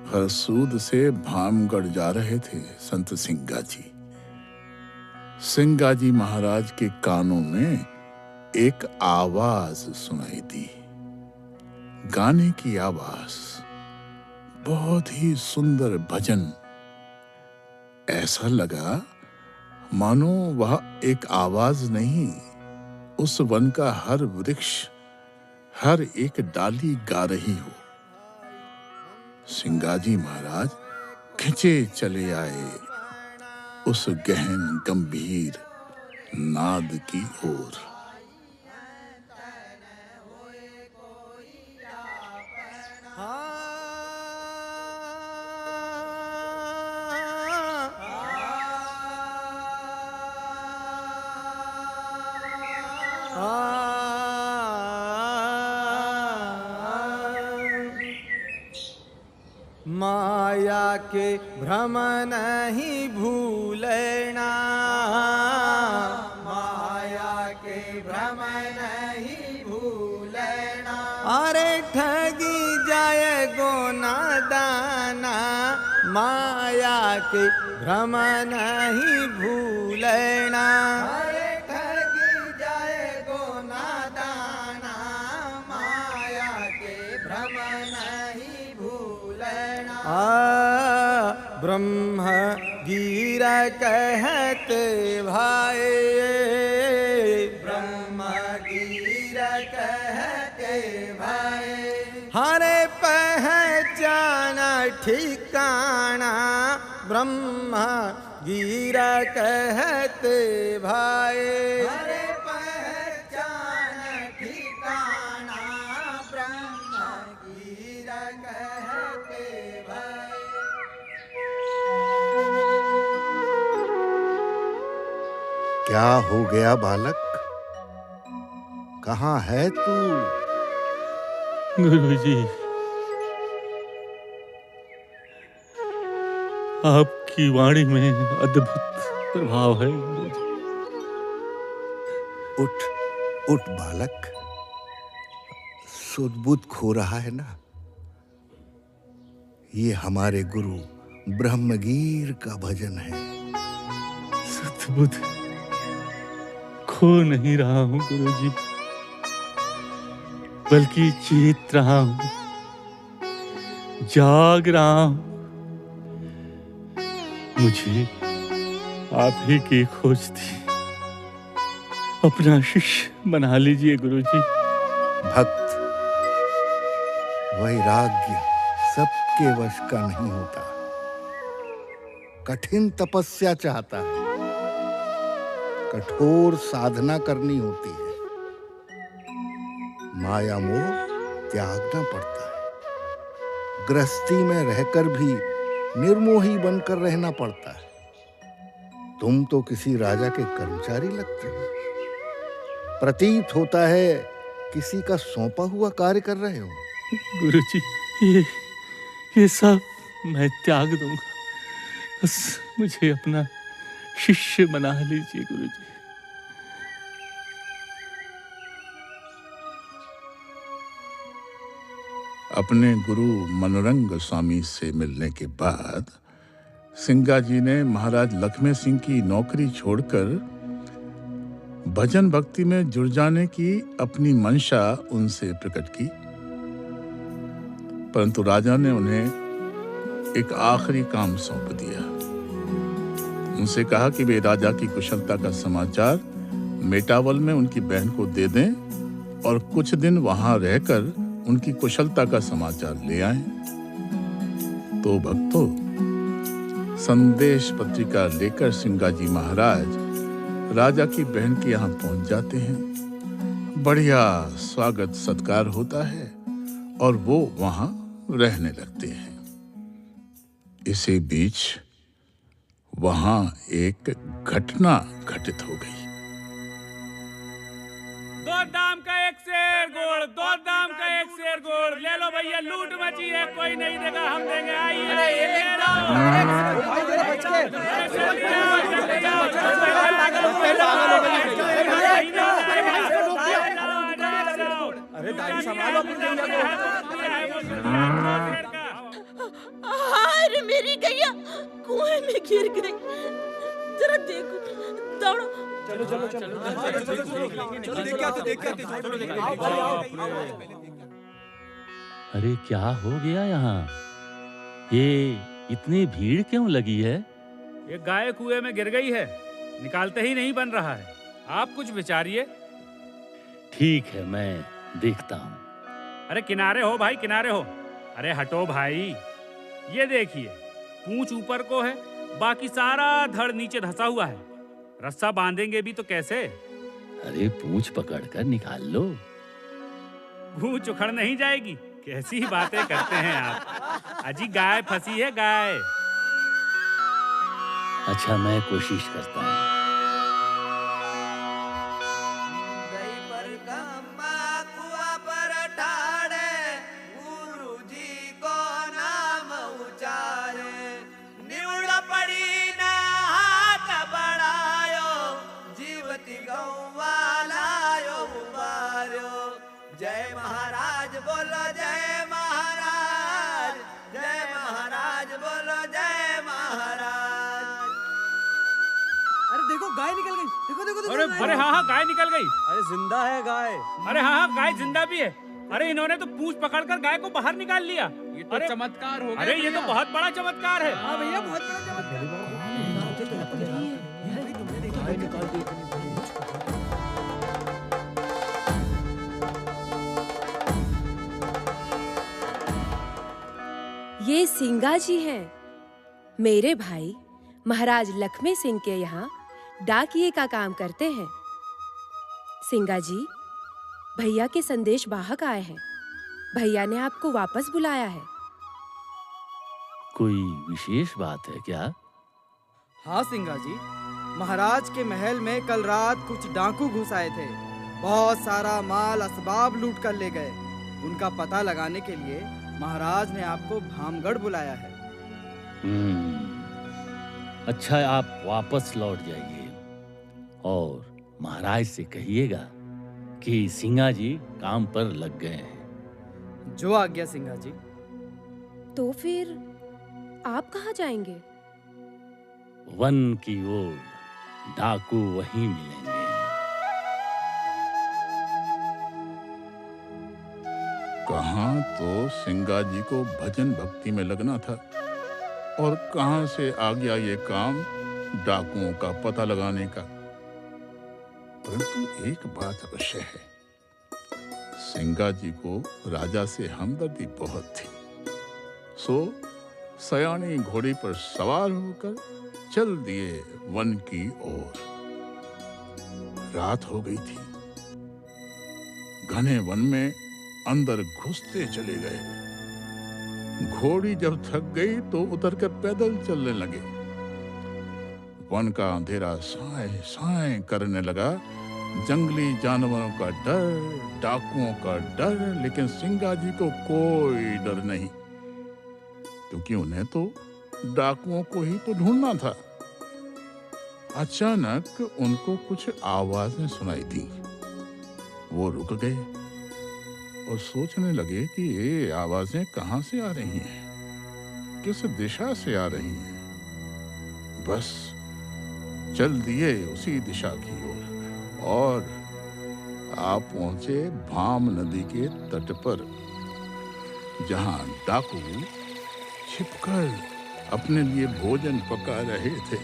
[SPEAKER 4] हरसूद से भामगढ़ जा रहे थे संत सिंगा जी। सिंगा जी महाराज के कानों में एक आवाज सुनाई दी, गाने की आवाज, बहुत ही सुंदर भजन। ऐसा लगा मानो वह एक आवाज नहीं, उस वन का हर वृक्ष, हर एक डाली गा रही हो। सिंगाजी महाराज खिंचे चले आए उस गहन गंभीर नाद की ओर।
[SPEAKER 20] माया के भ्रम नहीं भूलना, माया के भ्रम नहीं भूलना। अरे ठगी जाए गो नादाना, माया के भ्रम नहीं भूलना। अरे ठगी जाए गो नादाना, माया के भ्रम नहीं भूलना। ब्रह्म गिर कहते भाई, ब्रह्म गिर कहते भाई। हरे पहचाना ठिकाना, ब्रह्म गिर कहते भाई। हरे पहचाना ठिकाना, ब्रह्म गिर कहते भाई।
[SPEAKER 21] क्या हो गया बालक, कहाँ है तू?
[SPEAKER 8] गुरुजी, आपकी वाणी में अद्भुत प्रभाव है गुरुजी।
[SPEAKER 21] उठ उठ बालक, सुध-बुध खो रहा है ना। ये हमारे गुरु ब्रह्मगीर का भजन है।
[SPEAKER 8] सुध-बुध खो नहीं रहा हूं गुरुजी, बल्कि जीत रहा हूं, जाग रहा हूं। मुझे आप ही की खोज थी, अपना शिष्य बना लीजिए गुरुजी।
[SPEAKER 21] भक्त, वैराग्य सबके वश का नहीं होता, कठिन तपस्या चाहता है, कठोर साधना करनी होती है, माया मोह त्यागना पड़ता है, गृहस्थी में रहकर भी निर्मोही बनकर रहना पड़ता है। तुम तो किसी राजा के कर्मचारी लगते हो, प्रतीत होता है किसी का सौंपा हुआ कार्य कर रहे हो।
[SPEAKER 8] गुरुजी, ये सब मैं त्याग दूंगा, बस मुझे अपना शिष्य बना लीजिए गुरुजी।
[SPEAKER 4] अपने गुरु मनोरंग स्वामी से मिलने के बाद सिंगा जी ने महाराज लक्ष्मण सिंह की नौकरी छोड़कर भजन भक्ति में जुड़ जाने की अपनी मंशा उनसे प्रकट की, परंतु राजा ने उन्हें एक आखिरी काम सौंप दिया। उनसे कहा कि वे राजा की कुशलता का समाचार मेटावल में उनकी बहन को दे दें और कुछ दिन वहां रहकर उनकी कुशलता का समाचार ले आएं। तो भक्तों, संदेश पत्रिका लेकर सिंगाजी महाराज राजा की बहन के यहाँ पहुंच जाते हैं। बढ़िया स्वागत सत्कार होता है और वो वहां रहने लगते हैं। इसी बीच वहां एक घटना घटित हो गई।
[SPEAKER 14] दो दाम का एक शेर गोड़, दो दाम का एक शेर गोड़, ले लो भैया, लूट मची है, कोई नहीं देगा, हम देंगे। आइए
[SPEAKER 20] अरे दाई संभालो।
[SPEAKER 19] मेरी गैया कुएं में गिर गई। जरा देखो, दौड़ो।
[SPEAKER 14] चलो चलो चलो
[SPEAKER 8] अरे क्या हो गया यहाँ? ये इतनी भीड़ क्यों लगी है?
[SPEAKER 14] ये गाय कुएं में गिर गई है, निकालते ही नहीं बन रहा है। आप कुछ विचारिए।
[SPEAKER 8] ठीक है, मैं देखता हूँ।
[SPEAKER 14] अरे किनारे हो भाई, किनारे हो। अरे हटो भाई। ये देखिए, पूंछ ऊपर को है, बाकी सारा धड़ नीचे धंसा हुआ है। रस्सा बांधेंगे भी तो कैसे?
[SPEAKER 8] अरे पूंछ पकड़कर निकाल लो।
[SPEAKER 14] पूंछ उखड़ नहीं जाएगी। कैसी बातें करते हैं आप। अजी गाय फंसी है, गाय।
[SPEAKER 8] अच्छा, मैं कोशिश करता हूँ।
[SPEAKER 1] कुआ पर ठाड़े गुरु जी को नाम उचारे, निउड़ पड़ी ना हाथ बढ़ायो, जीवती गौवा लायो उबार्यो। जय महाराज बोलो, जय महाराज, जय महाराज बोलो, जय महाराज।
[SPEAKER 17] अरे देखो गाय निकल गई। देखो देखो देखो।
[SPEAKER 14] अरे हाँ, गाय निकल गई।
[SPEAKER 17] अरे जिंदा है गाय।
[SPEAKER 14] अरे हाँ, गाय जिंदा भी है। अरे इन्होंने तो पूंछ पकड़कर गाय को बाहर निकाल लिया। ये तो चमत्कार हो गया। अरे ये तो बहुत बड़ा चमत्कार है।
[SPEAKER 17] हाँ भैया, बहुत बड़ा चमत्कार।
[SPEAKER 12] ये सिंगा जी हैं, मेरे भाई महाराज लक्ष्मी सिंह के यहाँ डाकिये का काम करते हैं। सिंगा जी, भैया के संदेश वाहक आए हैं। भैया ने आपको वापस बुलाया है।
[SPEAKER 8] कोई विशेष बात है क्या?
[SPEAKER 17] हाँ सिंगा जी, महाराज के महल में कल रात कुछ डाकू घुस आए थे। बहुत सारा माल असबाब लूट कर ले गए। उनका पता लगाने के लिए महाराज ने आपको भामगढ़ बुलाया है।
[SPEAKER 8] अच्छा, आप वापस लौट जाइए और महाराज से कहिएगा कि सिंगा जी काम पर लग गए हैं।
[SPEAKER 17] जो आज्ञा सिंगा जी।
[SPEAKER 12] तो फिर आप कहाँ जाएंगे?
[SPEAKER 8] वन की ओर, डाकू वहीं मिलेंगे।
[SPEAKER 4] कहाँ तो सिंगा जी को भजन भक्ति में लगना था और कहाँ से आ गया ये काम डाकुओं का पता लगाने का। परंतु एक बात अवश्य है, सिंगा जी को राजा से हमदर्दी बहुत थी। सो सयानी घोड़ी पर सवार होकर चल दिए वन की ओर। रात हो गई थी। घने वन में अंदर घुसते चले गए। घोड़ी जब थक गई तो उतरकर पैदल चलने लगे। वन का अंधेरा साए साए करने लगा। जंगली जानवरों का डर, डाकुओं का डर, लेकिन सिंगा जी को कोई डर नहीं, क्योंकि उन्हें तो डाकुओं को ही तो ढूंढना था। अचानक उनको कुछ आवाजें सुनाई दी। वो रुक गए और सोचने लगे कि ये आवाजें कहां से आ रही हैं, किस दिशा से आ रही हैं। बस चल दिए उसी दिशा की ओर और आप पहुंचे भाम नदी के तट पर, जहां डाकू छिपकर अपने लिए भोजन पका रहे थे।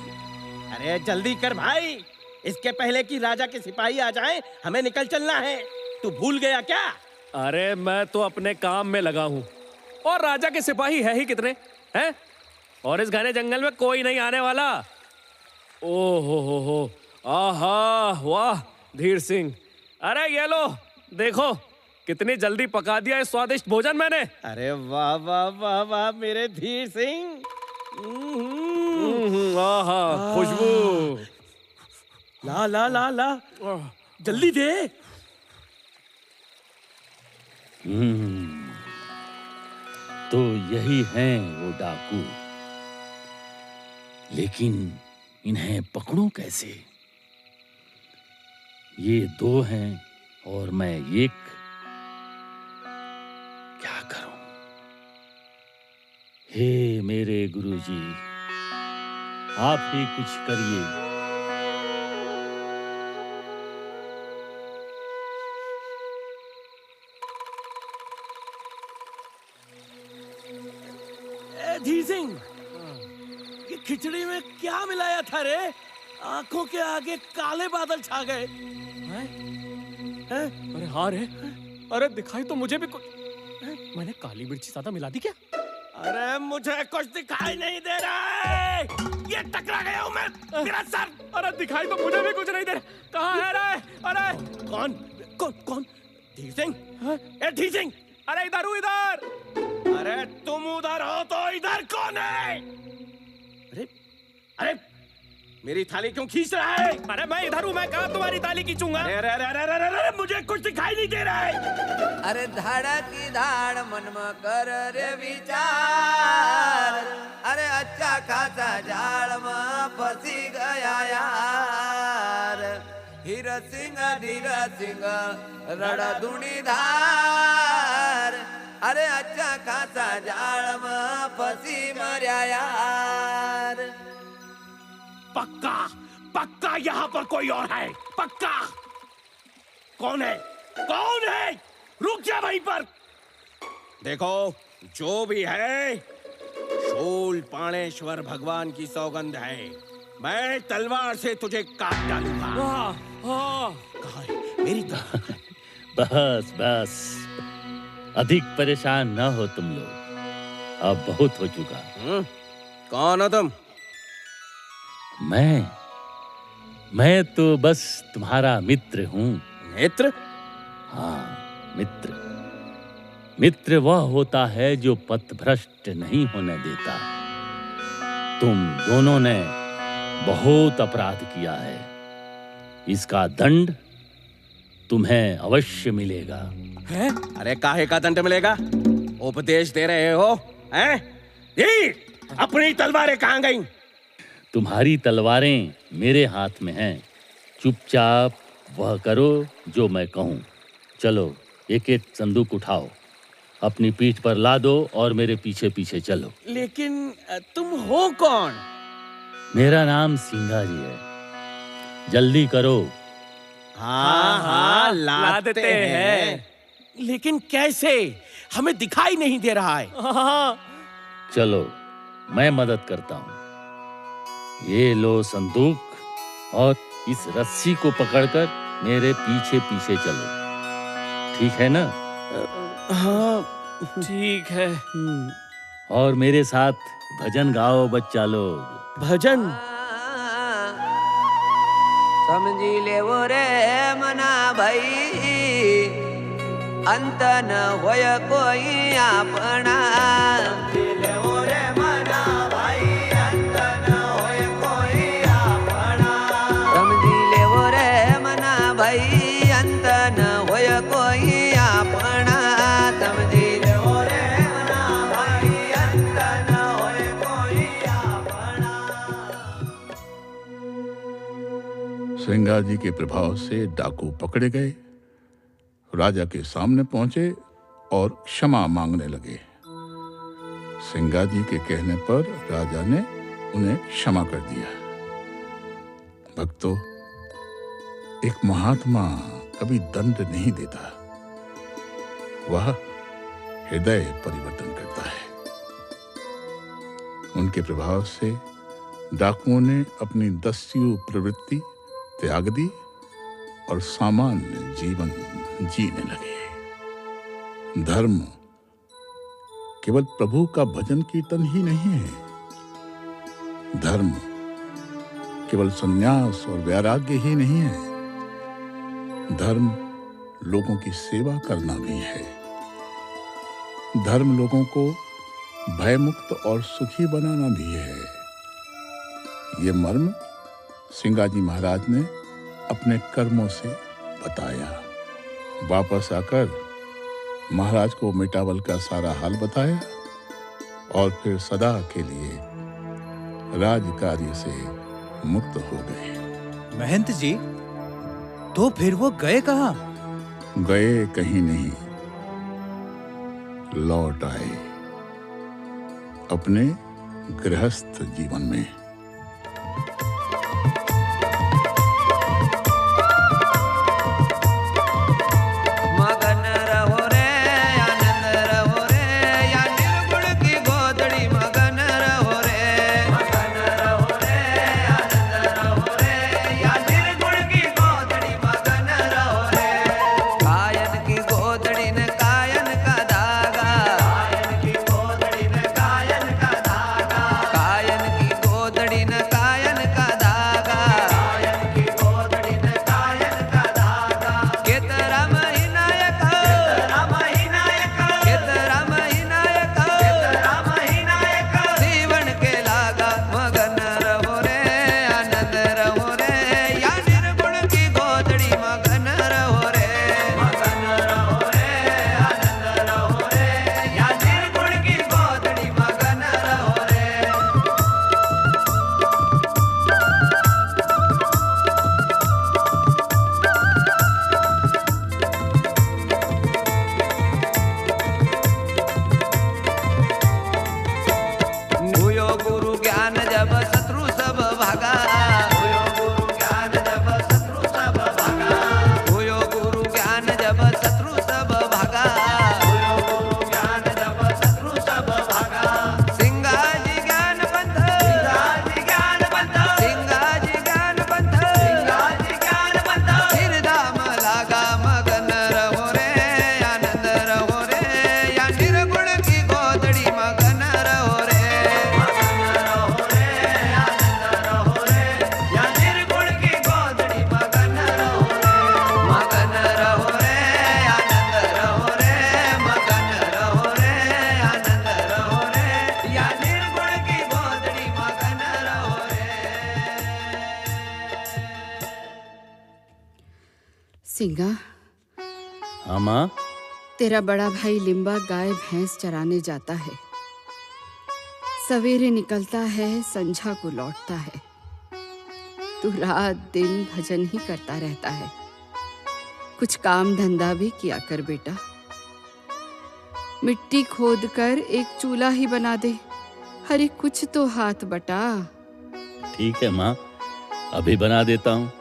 [SPEAKER 2] अरे जल्दी कर भाई, इसके पहले कि राजा के सिपाही आ जाएं, हमें निकल चलना है। तू भूल गया क्या?
[SPEAKER 18] अरे मैं तो अपने काम में लगा हूँ, और राजा के सिपाही है ही कितने हैं, और इस घने जंगल में कोई नहीं आने वाला। ओ हो, आहा, वाह धीर सिंह, अरे ये लो देखो कितनी जल्दी पका दिया है स्वादिष्ट भोजन मैंने।
[SPEAKER 2] अरे वाह वाह वाह वाह मेरे धीर सिंह।
[SPEAKER 18] आहा, खुशबू।
[SPEAKER 2] ला ला ला ला, जल्दी दे।
[SPEAKER 8] तो यही हैं वो डाकू, लेकिन इन्हें पकड़ूं कैसे? ये दो हैं और मैं एक, क्या करूं? हे मेरे गुरुजी, आप ही कुछ करिए।
[SPEAKER 2] धीर सिंह, ये खिचड़ी में क्या मिलाया था रे? आंखों के आगे काले बादल छा गए।
[SPEAKER 18] अरे हाँ रे, अरे दिखाई तो मुझे भी कुछ। मैंने काली मिर्ची ज्यादा मिला दी क्या?
[SPEAKER 2] अरे मुझे कुछ दिखाई नहीं दे रहा है। ये टकरा गया हूँ मैं, मेरा सर।
[SPEAKER 18] अरे दिखाई तो मुझे भी कुछ नहीं दे रहा। कहाँ है रे?
[SPEAKER 2] अरे कौन कौन कौन? धीर सिंह, ए धीर सिंह,
[SPEAKER 18] अरे इधर हूँ, इधर।
[SPEAKER 2] अरे तुम उधर हो तो इधर कौन है? अरे अरे मेरी थाली क्यों खींच रहा है?
[SPEAKER 18] अरे मैं इधर हूँ, मैं कहाँ तुम्हारी थाली खींचूंगा?
[SPEAKER 2] अरे अरे अरे अरे अरे मुझे कुछ दिखाई नहीं दे रहा है।
[SPEAKER 1] अरे धड़की धाड़ मन में कर रे विचार, अरे अच्छा खासा जाल में फंसी गया यार। हीर सिंह धीर सिंह रणधुनी धार, अरे अच्छा खासा जाल में फंसी मर्या यार।
[SPEAKER 2] पक्का पक्का यहाँ पर कोई और है, पक्का। कौन है? कौन है? रुक जा वहीं पर। देखो जो भी है, शूल पाणेश्वर भगवान की सौगंध है, मैं तलवार से तुझे काट डालूंगा। कहाँ है? मेरी तरफ।
[SPEAKER 8] बस बस, अधिक परेशान न हो तुम लोग, अब बहुत हो चुका।
[SPEAKER 2] कौन हो तुम?
[SPEAKER 8] मैं तो बस तुम्हारा मित्र हूँ।
[SPEAKER 2] मित्र?
[SPEAKER 8] हाँ, मित्र। मित्र वह होता है जो पथभ्रष्ट नहीं होने देता। तुम दोनों ने बहुत अपराध किया है, इसका दंड तुम्हें अवश्य मिलेगा।
[SPEAKER 2] है? अरे काहे का दंड मिलेगा? उपदेश दे रहे हो? हैं? ये अपनी तलवारें कहाँ गईं?
[SPEAKER 8] तुम्हारी तलवारें मेरे हाथ में हैं। चुपचाप वह करो जो मैं कहूँ। चलो एक एक संदूक उठाओ, अपनी पीठ पर ला दो और मेरे पीछे पीछे चलो।
[SPEAKER 2] लेकिन तुम हो कौन?
[SPEAKER 8] मेरा नाम सिंघा जी है, जल्दी करो।
[SPEAKER 2] हाँ हाँ लाते हैं। लेकिन कैसे? हमें दिखाई नहीं दे रहा है।
[SPEAKER 8] चलो मैं मदद करता हूँ। ये लो संदूक और इस रस्सी को पकड़कर मेरे पीछे पीछे चलो, ठीक है ना?
[SPEAKER 2] हाँ ठीक है।
[SPEAKER 8] और मेरे साथ भजन गाओ बच्चा लोग।
[SPEAKER 2] भजन?
[SPEAKER 1] समझी ले वो रे मना भाई, अंत न होय कोई आपना। समझी ले वो रे मना भाई, अंत न होय कोई आपना। समझी ले वो रे मना भाई, अंत न होय कोई आपना। समझी ले वो रे मना भाई, अंत न होय कोई आपना।
[SPEAKER 4] सिंघा जी के प्रभाव से डाकू पकड़े गए, राजा के सामने पहुंचे और क्षमा मांगने लगे। सिंघा जी के कहने पर राजा ने उन्हें क्षमा कर दिया। भक्तों, एक महात्मा कभी दंड नहीं देता, वह हृदय परिवर्तन करता है। उनके प्रभाव से डाकुओं ने अपनी दस्यु प्रवृत्ति त्याग दी और सामान्य जीवन जीने लगे। धर्म केवल प्रभु का भजन कीर्तन ही नहीं है, धर्म केवल संन्यास और वैराग्य ही नहीं है, धर्म लोगों की सेवा करना भी है। धर्म लोगों को भयमुक्त और सुखी बनाना भी है। ये मर्म सिंघा जी महाराज ने अपने कर्मों से बताया। वापस आकर महाराज को मिटावल का सारा हाल बताया और फिर सदा के लिए राज कार्य से मुक्त हो गए।
[SPEAKER 3] महंत जी, तो फिर वो गए कहाँ?
[SPEAKER 4] गए कहीं नहीं, लौट आए अपने गृहस्थ जीवन में।
[SPEAKER 1] मगन रहो रे आनंद रहो रे या निर्गुण की गोदड़ी मगन रहो रे मगन रहो रे आनंद रहो रे या निर्गुण की गोदड़ी मगन रहो रे कायन की गोदड़ी ने कायन का धागा कायन की गोदड़ी ने कायन का धागा कायन की गोदड़ी ने कायन का धागा कायन की गोदड़ी ने कायन का धागा केतरा महिनायक केतरा महिनायक जीवन के लागा मगन रहो रे आनंद रहो रे या निर्गुण की गोदड़ी मगन रहो रे मगन रहो रे आनंद रहो रे या निर्गुण की गोदड़ी मगन रहो रे हुयो गुरु ज्ञान जब शत्रु सब भागा हुयो गुरु ज्ञान जब शत्रु सब भागा हुयो गुरु ज्ञान जब शत्रु सब भागा हुयो गुरु ज्ञान जब शत्रु सब भागा सिंगाजी ज्ञान पंथ सिंगाजी ज्ञान पंथ सिंगाजी ज्ञान पंथ सिंगाजी ज्ञान पंथ सिर धाम लागा मगन रहो रे आनंद रहो रे या निर्गुण की गोदड़ी मगन रहो रे मगन रहो रे आनंद रहो रे या निर्गुण की गोदड़ी मगन रहो रे मगन रहो रे आनंद रहो रे मगन रहो रे आनंद रहो रे या निर्गुण की गोदड़ी मगन रहो रे
[SPEAKER 9] सिंगा,
[SPEAKER 8] हाँ माँ।
[SPEAKER 9] तेरा बड़ा भाई लिम्बा गाय भैंस चराने जाता है। सवेरे निकलता है, संझा को लौटता है। तू रात दिन भजन ही करता रहता है। कुछ काम धंधा भी किया कर बेटा। मिट्टी खोद कर एक चूल्हा ही बना दे। अरे कुछ तो हाथ बटा।
[SPEAKER 8] ठीक है माँ, अभी बना देता हूँ।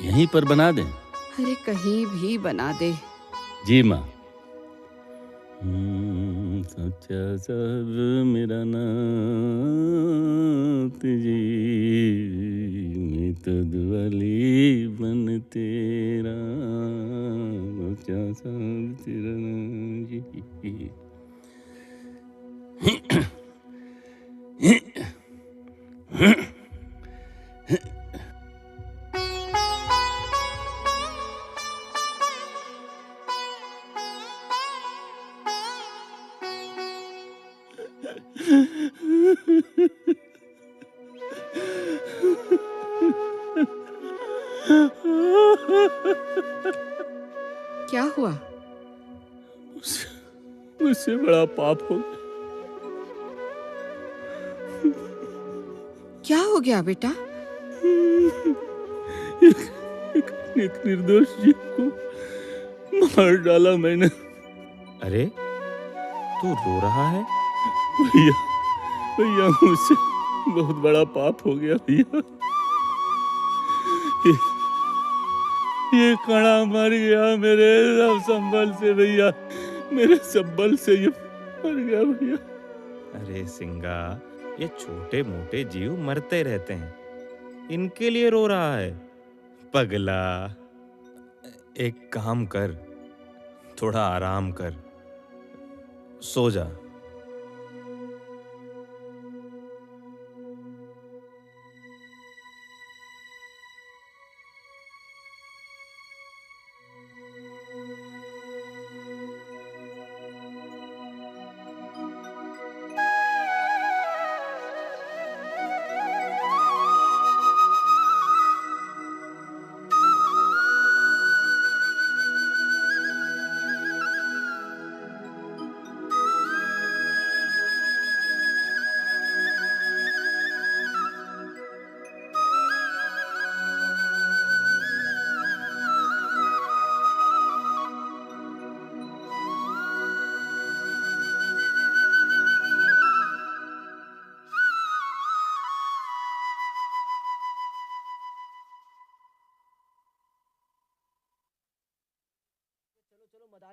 [SPEAKER 8] यहीं पर बना दें?
[SPEAKER 9] अरे कहीं भी बना दे।
[SPEAKER 8] जी माँ। सच्चा सब मेरा नाथ जी, मैं तो दुआली बन तेरा, सच्चा सब तेरा नाथ जी।
[SPEAKER 9] क्या हुआ?
[SPEAKER 8] मुझसे बड़ा पाप हो गया।
[SPEAKER 9] क्या हो गया बेटा?
[SPEAKER 8] एक निर्दोष जीव को मार डाला मैंने।
[SPEAKER 15] अरे तू रो रहा है?
[SPEAKER 8] भैया भैया, मुझसे बहुत बड़ा पाप हो गया भैया। ये कड़ा मर गया मेरे सब संबल से भैया, मेरे संबल से ये मर गया भैया।
[SPEAKER 15] अरे सिंगा, ये छोटे मोटे जीव मरते रहते हैं, इनके लिए रो रहा है? पगला, एक काम कर, थोड़ा आराम कर, सो जा।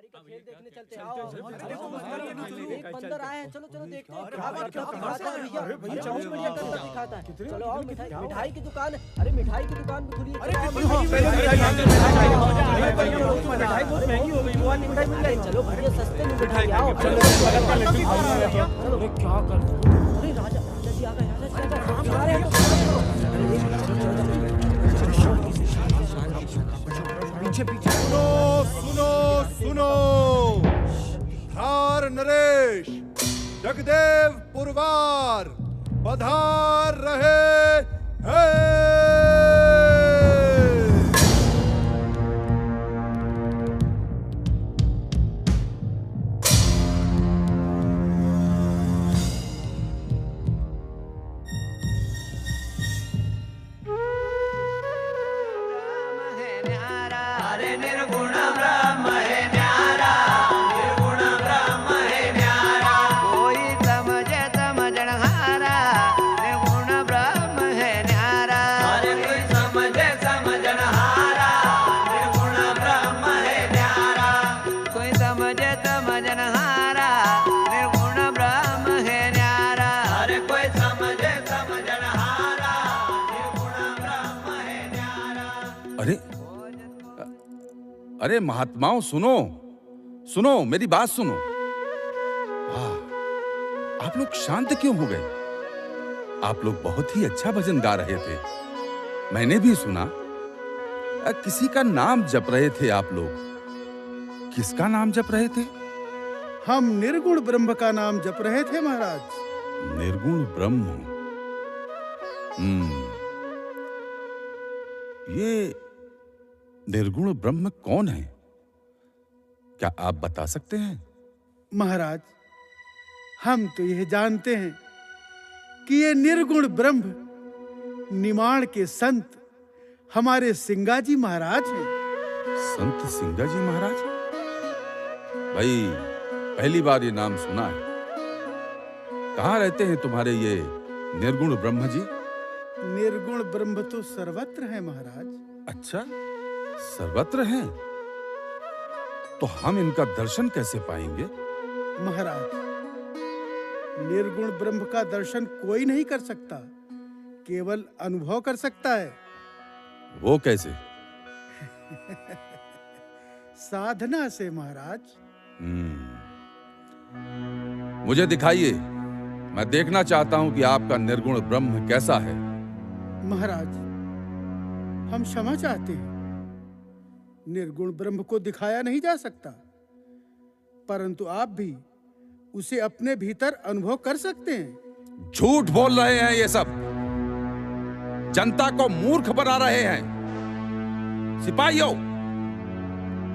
[SPEAKER 17] देखने चलते आओ। अरे वो एक बंदर आया है, चलो चलो देखते हैं क्या दिखाता है भैया। बहुत बढ़िया करके दिखाता है। चलो आओ, मिठाई की दुकान है। अरे मिठाई की दुकान भी खुली है। मिठाई बहुत महंगी हो गई, वो वाली मिठाई मिल रही। चलो भैया सस्ते में मिठाई आओ। चलो क्या कर, अरे राजा जी आ गए, राजा जी आ गए। पीछे पीछे
[SPEAKER 16] सुनो सुनो सुनो, धार नरेश जगदेव पुरवार पधार रहे हैं।
[SPEAKER 1] निर्गुण ब्रह्म है न्यारा, निर्गुण ब्रह्म है न्यारा, कोई समझे समझनहारा, निर्गुण ब्रह्म है न्यारा, अरे कोई समझे समझनहारा, निर्गुण ब्रह्म है न्यारा, कोई समझे समझनहारा, निर्गुण ब्रह्म है न्यारा, अरे कोई समझे समझनहारा, निर्गुण ब्रह्म है न्यारा।
[SPEAKER 5] अरे अरे महात्माओं, सुनो सुनो, मेरी बात सुनो। वाह, आप लोग शांत क्यों हो गए? आप लोग बहुत ही अच्छा भजन गा रहे थे, मैंने भी सुना। किसी का नाम जप रहे थे आप लोग। किसका नाम जप रहे थे?
[SPEAKER 16] हम निर्गुण ब्रह्म का नाम जप रहे थे महाराज।
[SPEAKER 5] निर्गुण ब्रह्म। ये निर्गुण ब्रह्म कौन है? क्या आप बता सकते हैं?
[SPEAKER 16] महाराज, हम तो यह जानते हैं कि ये निर्गुण ब्रह्म निमाण के संत हमारे सिंगाजी महाराज हैं।
[SPEAKER 5] संत सिंगाजी महाराज? भाई, पहली बार ये नाम सुना है। कहाँ रहते हैं तुम्हारे ये निर्गुण ब्रह्म जी?
[SPEAKER 16] निर्गुण ब्रह्म तो सर्वत्र है महाराज।
[SPEAKER 5] अच्छा, सर्वत्र हैं? तो हम इनका दर्शन कैसे पाएंगे?
[SPEAKER 16] महाराज, निर्गुण ब्रह्म का दर्शन कोई नहीं कर सकता, केवल अनुभव कर सकता है।
[SPEAKER 5] वो कैसे?
[SPEAKER 16] साधना से महाराज।
[SPEAKER 5] मुझे दिखाइए, मैं देखना चाहता हूं कि आपका निर्गुण ब्रह्म कैसा है।
[SPEAKER 16] महाराज, हम क्षमा चाहते हैं, निर्गुण ब्रह्म को दिखाया नहीं जा सकता, परंतु आप भी उसे अपने भीतर अनुभव कर सकते हैं।
[SPEAKER 5] झूठ बोल रहे हैं ये सब, जनता को मूर्ख बना रहे हैं। सिपाहियों,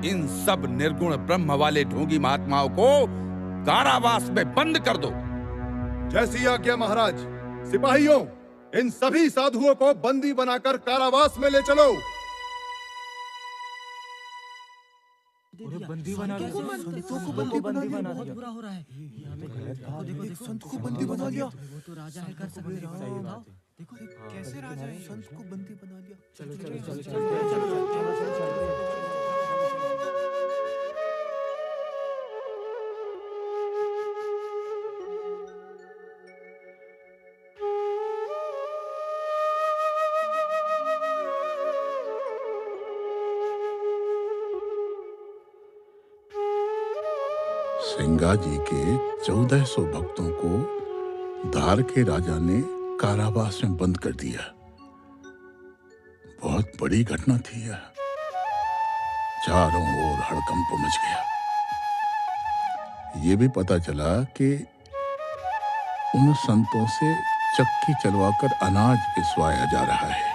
[SPEAKER 5] इन सब निर्गुण ब्रह्म वाले ढोंगी महात्माओं को कारावास में बंद कर दो।
[SPEAKER 16] जैसी आज्ञा महाराज। सिपाहियों, इन सभी साधुओं को बंदी बनाकर कारावास में ले चलो।
[SPEAKER 17] बंदी बना दिया, संतों को बंदी बना दिया, बहुत बुरा हो रहा है। देखो संत को बंदी बना दिया। वो तो राजा है, कर सकते हैं। देखो कैसे राजा है, संत को बंदी बना दिया। चलो चलो चलो चलो
[SPEAKER 4] सिंगाजी के 1400 भक्तों को धार के राजा ने कारावास में बंद कर दिया। बहुत बड़ी घटना थी यह। चारों ओर हड़कंप मच गया। ये भी पता चला कि उन संतों से चक्की चलवाकर अनाज पिसवाया जा रहा है।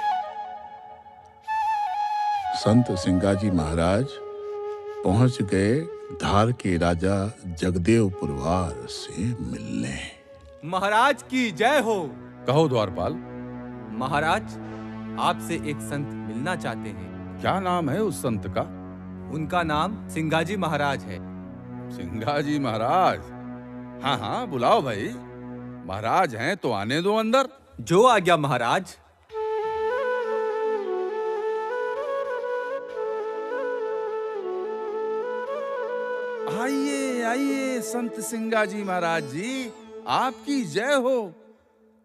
[SPEAKER 4] संत सिंगाजी महाराज पहुंच गए धार के राजा जगदेव पुरवार से मिलने।
[SPEAKER 22] महाराज की जय हो।
[SPEAKER 5] कहो द्वारपाल।
[SPEAKER 22] महाराज, आपसे एक संत मिलना चाहते हैं।
[SPEAKER 5] क्या नाम है उस संत का?
[SPEAKER 22] उनका नाम सिंगाजी महाराज है।
[SPEAKER 5] सिंगाजी महाराज? हाँ हाँ, बुलाओ भाई। महाराज हैं तो आने दो अंदर।
[SPEAKER 22] जो आज्ञा महाराज।
[SPEAKER 5] आइए संत सिंगा जी महाराज जी, आपकी जय हो।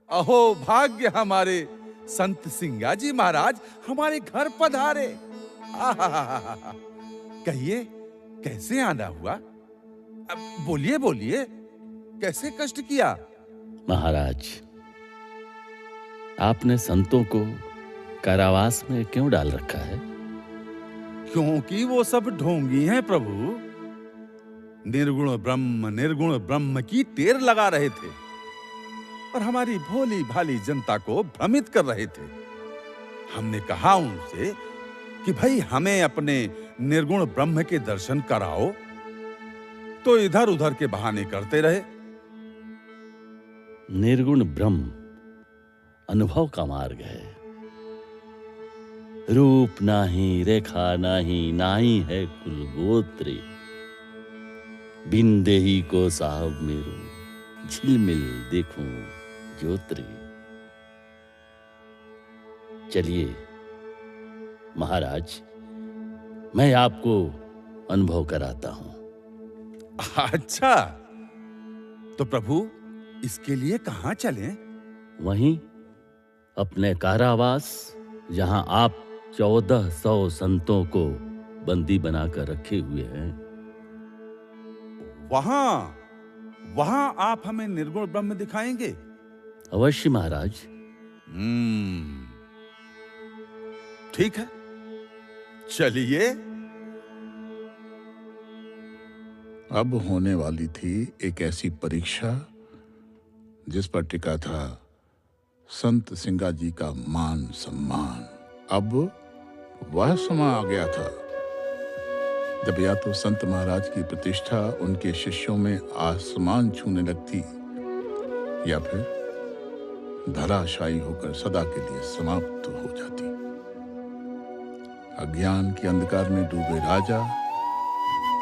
[SPEAKER 5] अहो भाग्य हमारे संत सिंगा जी महाराज हमारे घर पधारे। आहा, कहिए कैसे आना हुआ? अब बोलिए बोलिए, कैसे कष्ट किया?
[SPEAKER 8] महाराज, आपने संतों को कारावास में क्यों डाल रखा है?
[SPEAKER 5] क्योंकि वो सब ढोंगी हैं प्रभु। निर्गुण ब्रह्म की टेर लगा रहे थे और हमारी भोली भाली जनता को भ्रमित कर रहे थे। हमने कहा उनसे कि भाई हमें अपने निर्गुण ब्रह्म के दर्शन कराओ, तो इधर उधर के बहाने करते रहे।
[SPEAKER 8] निर्गुण ब्रह्म अनुभव का मार्ग है। रूप नाही, रेखा नाही, नाही है कुल गोत्री। बिन देही को साहब मेरो, झिलमिल देखूं ज्योत्री। चलिए महाराज, मैं आपको अनुभव कराता हूं।
[SPEAKER 5] अच्छा, तो प्रभु इसके लिए कहां चलें?
[SPEAKER 8] वहीं अपने कारावास, जहां आप 1400 संतों को बंदी बनाकर रखे हुए हैं।
[SPEAKER 5] वहां आप हमें निर्गुण ब्रह्म दिखाएंगे?
[SPEAKER 8] अवश्य महाराज।
[SPEAKER 5] ठीक है, चलिए।
[SPEAKER 4] अब होने वाली थी एक ऐसी परीक्षा जिस पर टिका था संत सिंगा जी का मान सम्मान। अब वह समय आ गया था जब या तो संत महाराज की प्रतिष्ठा उनके शिष्यों में आसमान छूने लगती, या फिर धराशायी होकर सदा के लिए समाप्त हो जाती। अज्ञान के अंधकार में डूबे राजा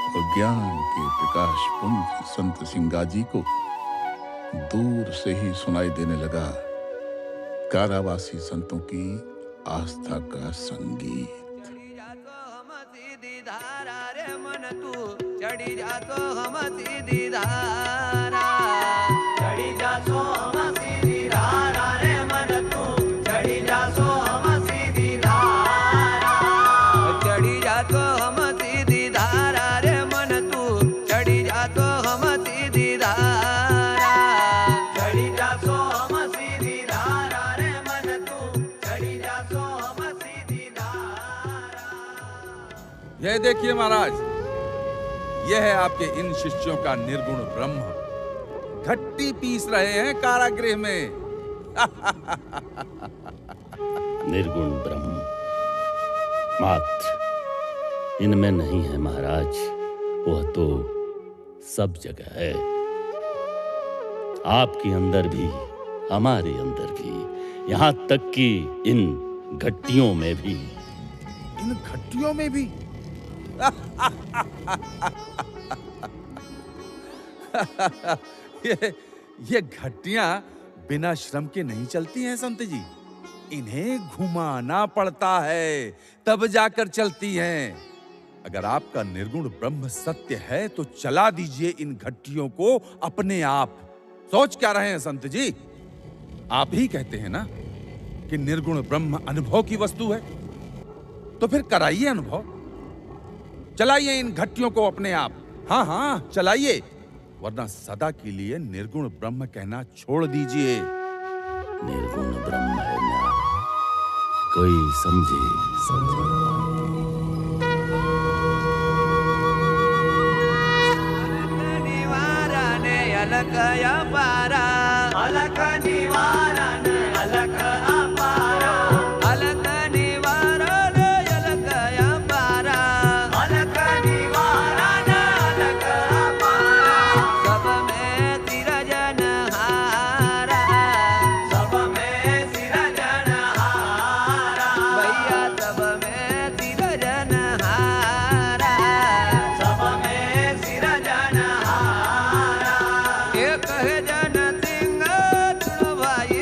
[SPEAKER 4] और ज्ञान के प्रकाश पुंज संत सिंगा जी को दूर से ही सुनाई देने लगा कारावासी संतों की आस्था का संगीत।
[SPEAKER 1] चढ़ी जातो हम सीधी धारा, चढ़ी जातो हम सीधी धारा रे मन तू, चढ़ी जातो हम सीधी धारा, चढ़ी जातो हम सीधी धारा रे मन तू, चढ़ी जातो हम सीधी धारा, चढ़ी जातो हम सीधी धारा रे मन तू, चढ़ी जातो हम सीधी धारा।
[SPEAKER 5] यह देखिए महाराज, यह है आपके इन शिष्यों का निर्गुण ब्रह्म। घट्टी पीस रहे हैं कारागृह में।
[SPEAKER 8] निर्गुण ब्रह्म मात्र इनमें नहीं है महाराज, वह तो सब जगह है। आपके अंदर भी, हमारे अंदर भी, यहां तक कि इन घट्टियों में भी।
[SPEAKER 5] इन घट्टियों में भी? ये घट्टियां बिना श्रम के नहीं चलती हैं संत जी। इन्हें घुमाना पड़ता है, तब जाकर चलती हैं। अगर आपका निर्गुण ब्रह्म सत्य है तो चला दीजिए इन घट्टियों को अपने आप। सोच क्या रहे हैं संत जी? आप ही कहते हैं ना कि निर्गुण ब्रह्म अनुभव की वस्तु है, तो फिर कराइए अनुभव। चलाइए इन घट्टियों को अपने आप। हाँ हाँ चलाइए, वरना सदा के लिए निर्गुण ब्रह्म कहना छोड़ दीजिए।
[SPEAKER 8] निर्गुण ब्रह्म है ना, कोई समझे
[SPEAKER 1] निवारण अलग अपारा, अलग निवारण अलग अपारा, अलग निवारण अलग अपारा, अलग निवारण अलग अपारा। सब में सिरजन हारा, सब में सिरजन हारा, भैया सब में सिरजन हारा, सब में सिरजन हारा। एक है जन सिंह भाई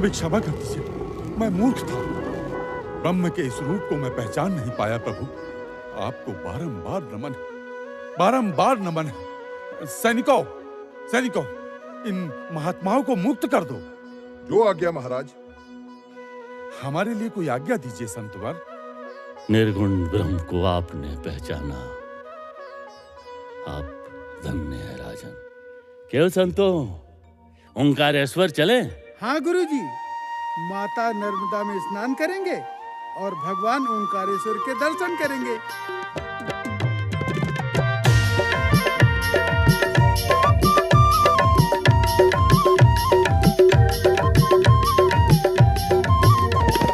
[SPEAKER 5] हमें क्षमा कर दीजिए, मैं मूर्ख था। ब्रह्म के इस रूप को मैं पहचान नहीं पाया प्रभु। आपको बारंबार नमन है, बारंबार नमन है। सैनिकों, सैनिकों, इन महात्माओं को मुक्त कर दो।
[SPEAKER 4] जो आज्ञा महाराज।
[SPEAKER 5] हमारे लिए कोई आज्ञा दीजिए संतवर।
[SPEAKER 8] निर्गुण ब्रह्म को आपने पहचाना, आप धन्य है राजन। क्यों संतों, ओंकारेश्वर चले?
[SPEAKER 16] हाँ गुरुजी, माता नर्मदा में स्नान करेंगे और भगवान ओंकारेश्वर के दर्शन करेंगे।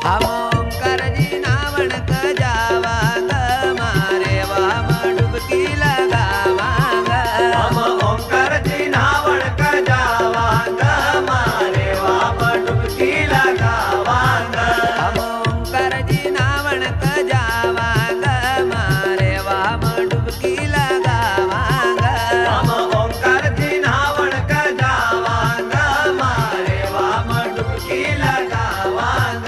[SPEAKER 1] हम ओंकार जी नावण क जावांग, मारे वाम डुबकी लगावांग। हम ओंकार जी नावण क जावांग, मारे वाम डुबकी लगावांग। हम ओंकार जी नावण क जावांग, मारे वाम डुबकी लगावांग। हम ओंकार जी नावण क जावांग, मारे वाम डुबकी लगावांग।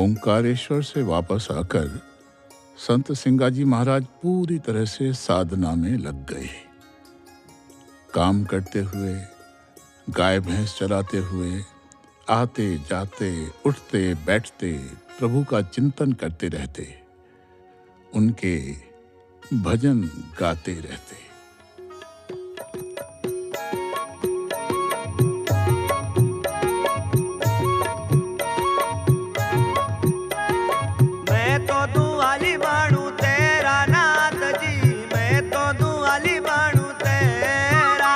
[SPEAKER 4] ओंकारेश्वर से वापस आकर संत सिंगाजी महाराज पूरी तरह से साधना में लग गए। काम करते हुए, गाय भैंस चराते हुए, आते जाते, उठते बैठते प्रभु का चिंतन करते रहते, उनके भजन गाते रहते।
[SPEAKER 1] मैं तो दुआली बाणू तेरा नाथ जी, मैं तो दुआली बाणू तेरा।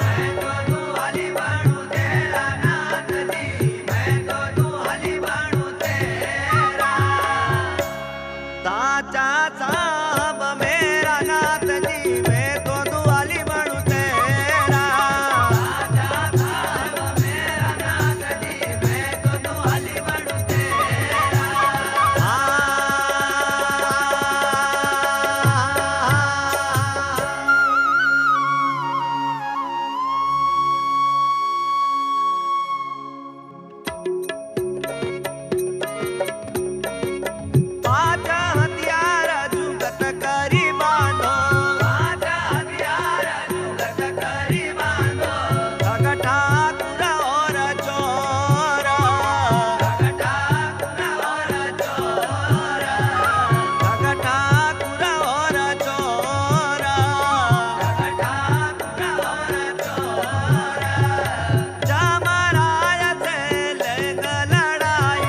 [SPEAKER 1] मैं तो दुआली बाणू तेरा नाथ जी, मैं तो दुआली बाणू तेरा। ताचा साहब मेरा नाथ जी, मैं तो दुआली बाणू तेरा। ताचा साहब मेरा नाथ जी, मैं तो दुआली बाणू तेरा। पाँच हथियार जुगत करी बांधो, पाँच हथियार जुगत करी बांधो। ठग ठाकुर और चोर, ठग ठाकुर और चोर, ठग ठाकुर और चोर, ठग ठाकुर और चोर। जमराय से लेंग लड़ाई,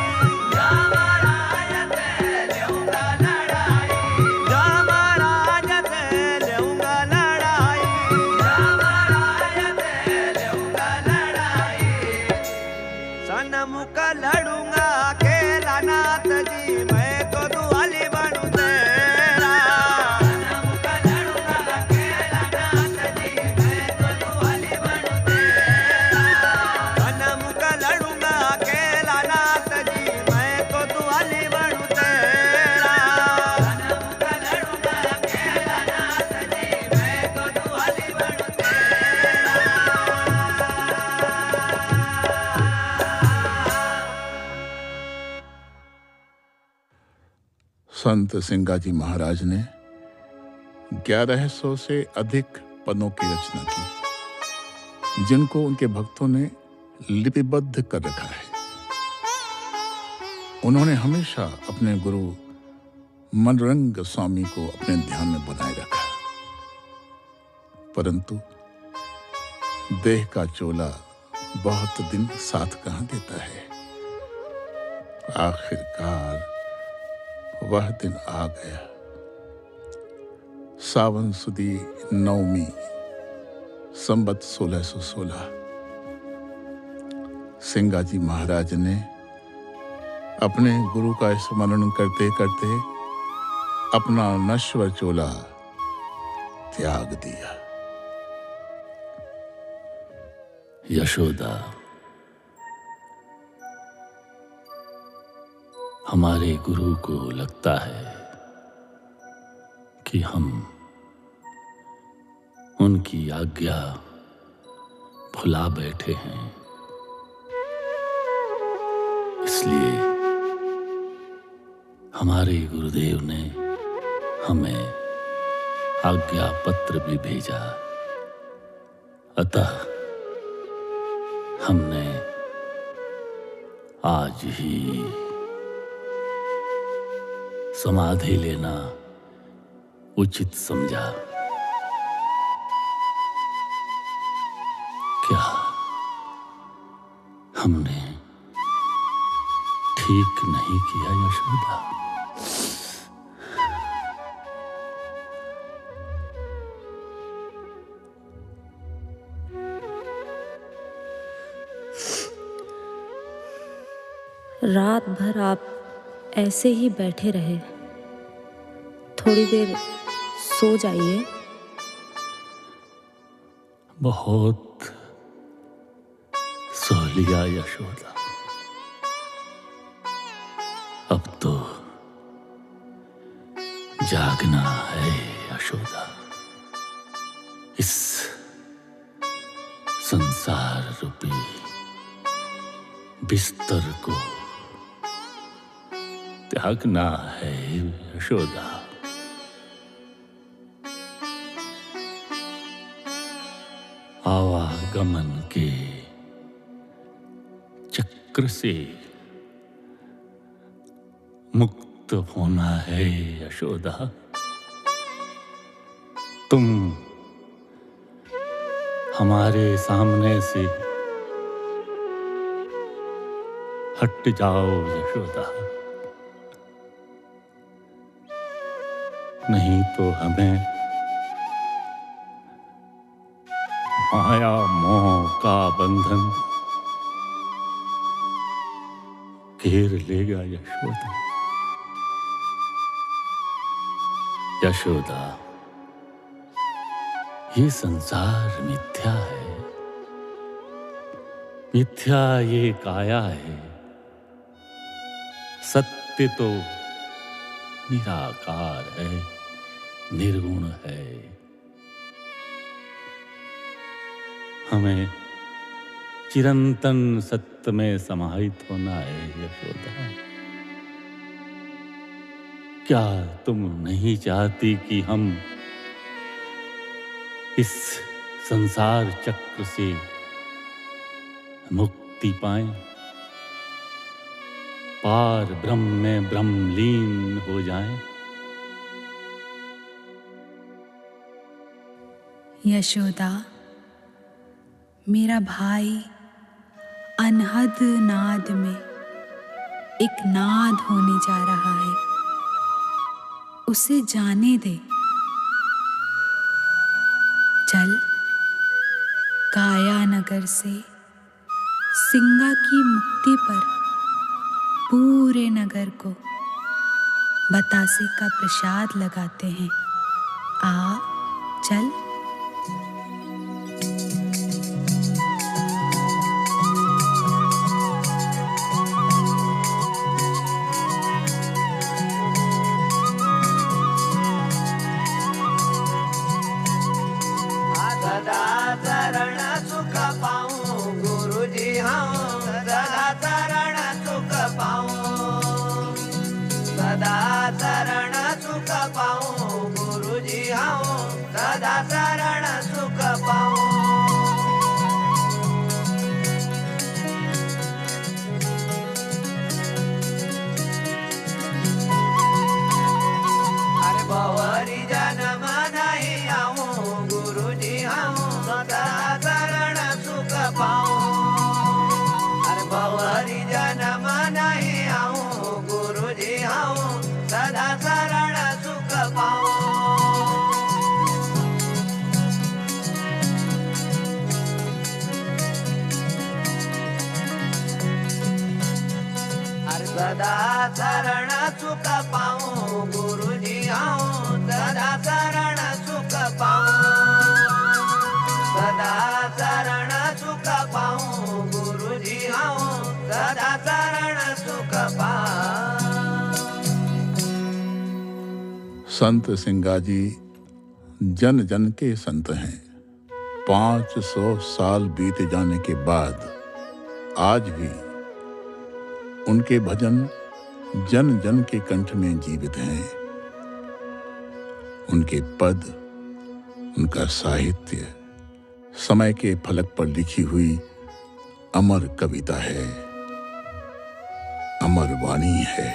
[SPEAKER 1] जमराय से लेऊंगा लड़ाई, जमराज से लेऊंगा लड़ाई, जमराज से लेऊंगा लड़ाई। सनमुख लड़ूंगा अकेला नाथ जी, मैं तो दुआली बनूं तेरा। सनमुख लड़ूंगा अकेला नाथ जी, मैं तो दुआली बनूं तेरा। सनमुख लड़ूंगा अकेला नाथ जी, मैं तो दुआली बनूं तेरा। सनमुख लड़ूंगा अकेला नाथ जी, मैं तो दुआली बनूं तेरा।
[SPEAKER 4] संत सिंगाजी महाराज ने 1100 से अधिक पदों की रचना की। जिनको उनके भक्तों ने लिपिबद्ध कर रखा है। उन्होंने हमेशा अपने गुरु मनरंग स्वामी को अपने ध्यान में बनाए रखा, परंतु देह का चोला बहुत दिन साथ कहां देता है। आखिरकार वह दिन आ गया। सावन सुदी नवमी संबत 1616 सिंगाजी महाराज ने अपने गुरु का स्मरण करते करते अपना नश्वर चोला त्याग दिया।
[SPEAKER 8] यशोदा, हमारे गुरु को लगता है कि हम उनकी आज्ञा भुला बैठे हैं, इसलिए हमारे गुरुदेव ने हमें आज्ञा पत्र भी भेजा। अतः हमने आज ही समाधि लेना उचित समझा। क्या हमने ठीक नहीं किया यशोदा?
[SPEAKER 19] रात भर आप ऐसे ही बैठे रहे, थोड़ी देर सो जाइए।
[SPEAKER 8] बहुत सो लिया यशोदा, अब तो जागना है यशोदा। इस संसार रूपी बिस्तर को त्यागना है यशोदा। आवागमन के चक्र से मुक्त होना है यशोदा। तुम हमारे सामने से हट जाओ यशोदा, नहीं तो हमें माया मोह का बंधन घेर लेगा यशोदा। यशोदा, ये संसार मिथ्या है, मिथ्या ये काया है। सत्य तो निराकार है, निर्गुण है। हमें चिरंतन सत्य में समाहित होना है यशोदा। क्या तुम नहीं चाहती कि हम इस संसार चक्र से मुक्ति पाएं, पार ब्रह्म में ब्रह्मलीन हो जाएं?
[SPEAKER 7] यशोदा, मेरा भाई अनहद नाद में एक नाद होने जा रहा है, उसे जाने दे। चल, काया नगर से सिंगा की मुक्ति पर पूरे नगर को बतासे का प्रसाद लगाते हैं। आ चल।
[SPEAKER 1] सदा शरण सुख पाऊं गुरुजी आऊं सदा शरण सुख पाऊं सदा शरण सुख पाऊं गुरुजी आऊं सदा शरण सुख पाऊं।
[SPEAKER 4] संत सिंगाजी जन जन के संत हैं। 500 साल बीत जाने के बाद आज भी उनके भजन जन जन के कंठ में जीवित हैं। उनके पद, उनका साहित्य समय के फलक पर लिखी हुई अमर कविता है, अमर वाणी है।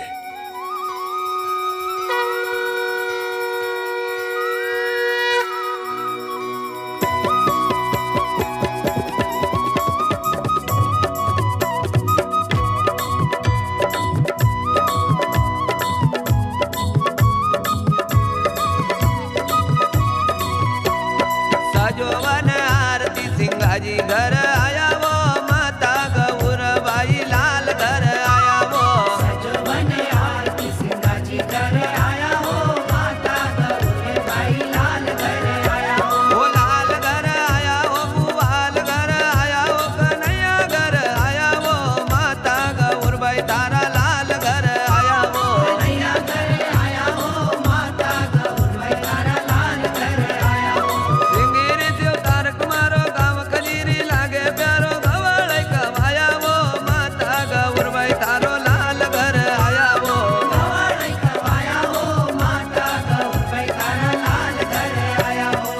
[SPEAKER 1] सजोवन आरती सिंगाजी घर आया वो माता गौरबाई लाल घर आया वो सजोवन आरती सिंगाजी घर आया वो माता गौरबाई लाल घर आया वो लाल घर आया वो बुआल घर आया वो कन्हैया घर आया वो माता गौरबाई तारा लाल घर आया वो कन्हैया घर आया वो माता गौरबाई तारा लाल घर आया वो सिंगीरी देव तारक मारो गाँव कलीरी लागे प्यारो गवाड़े कमाया वो माता गौरबाई तारो लाल घर आया वो गवाड़े कमाया वो माता गौरबाई तारा लाल घर आया वो।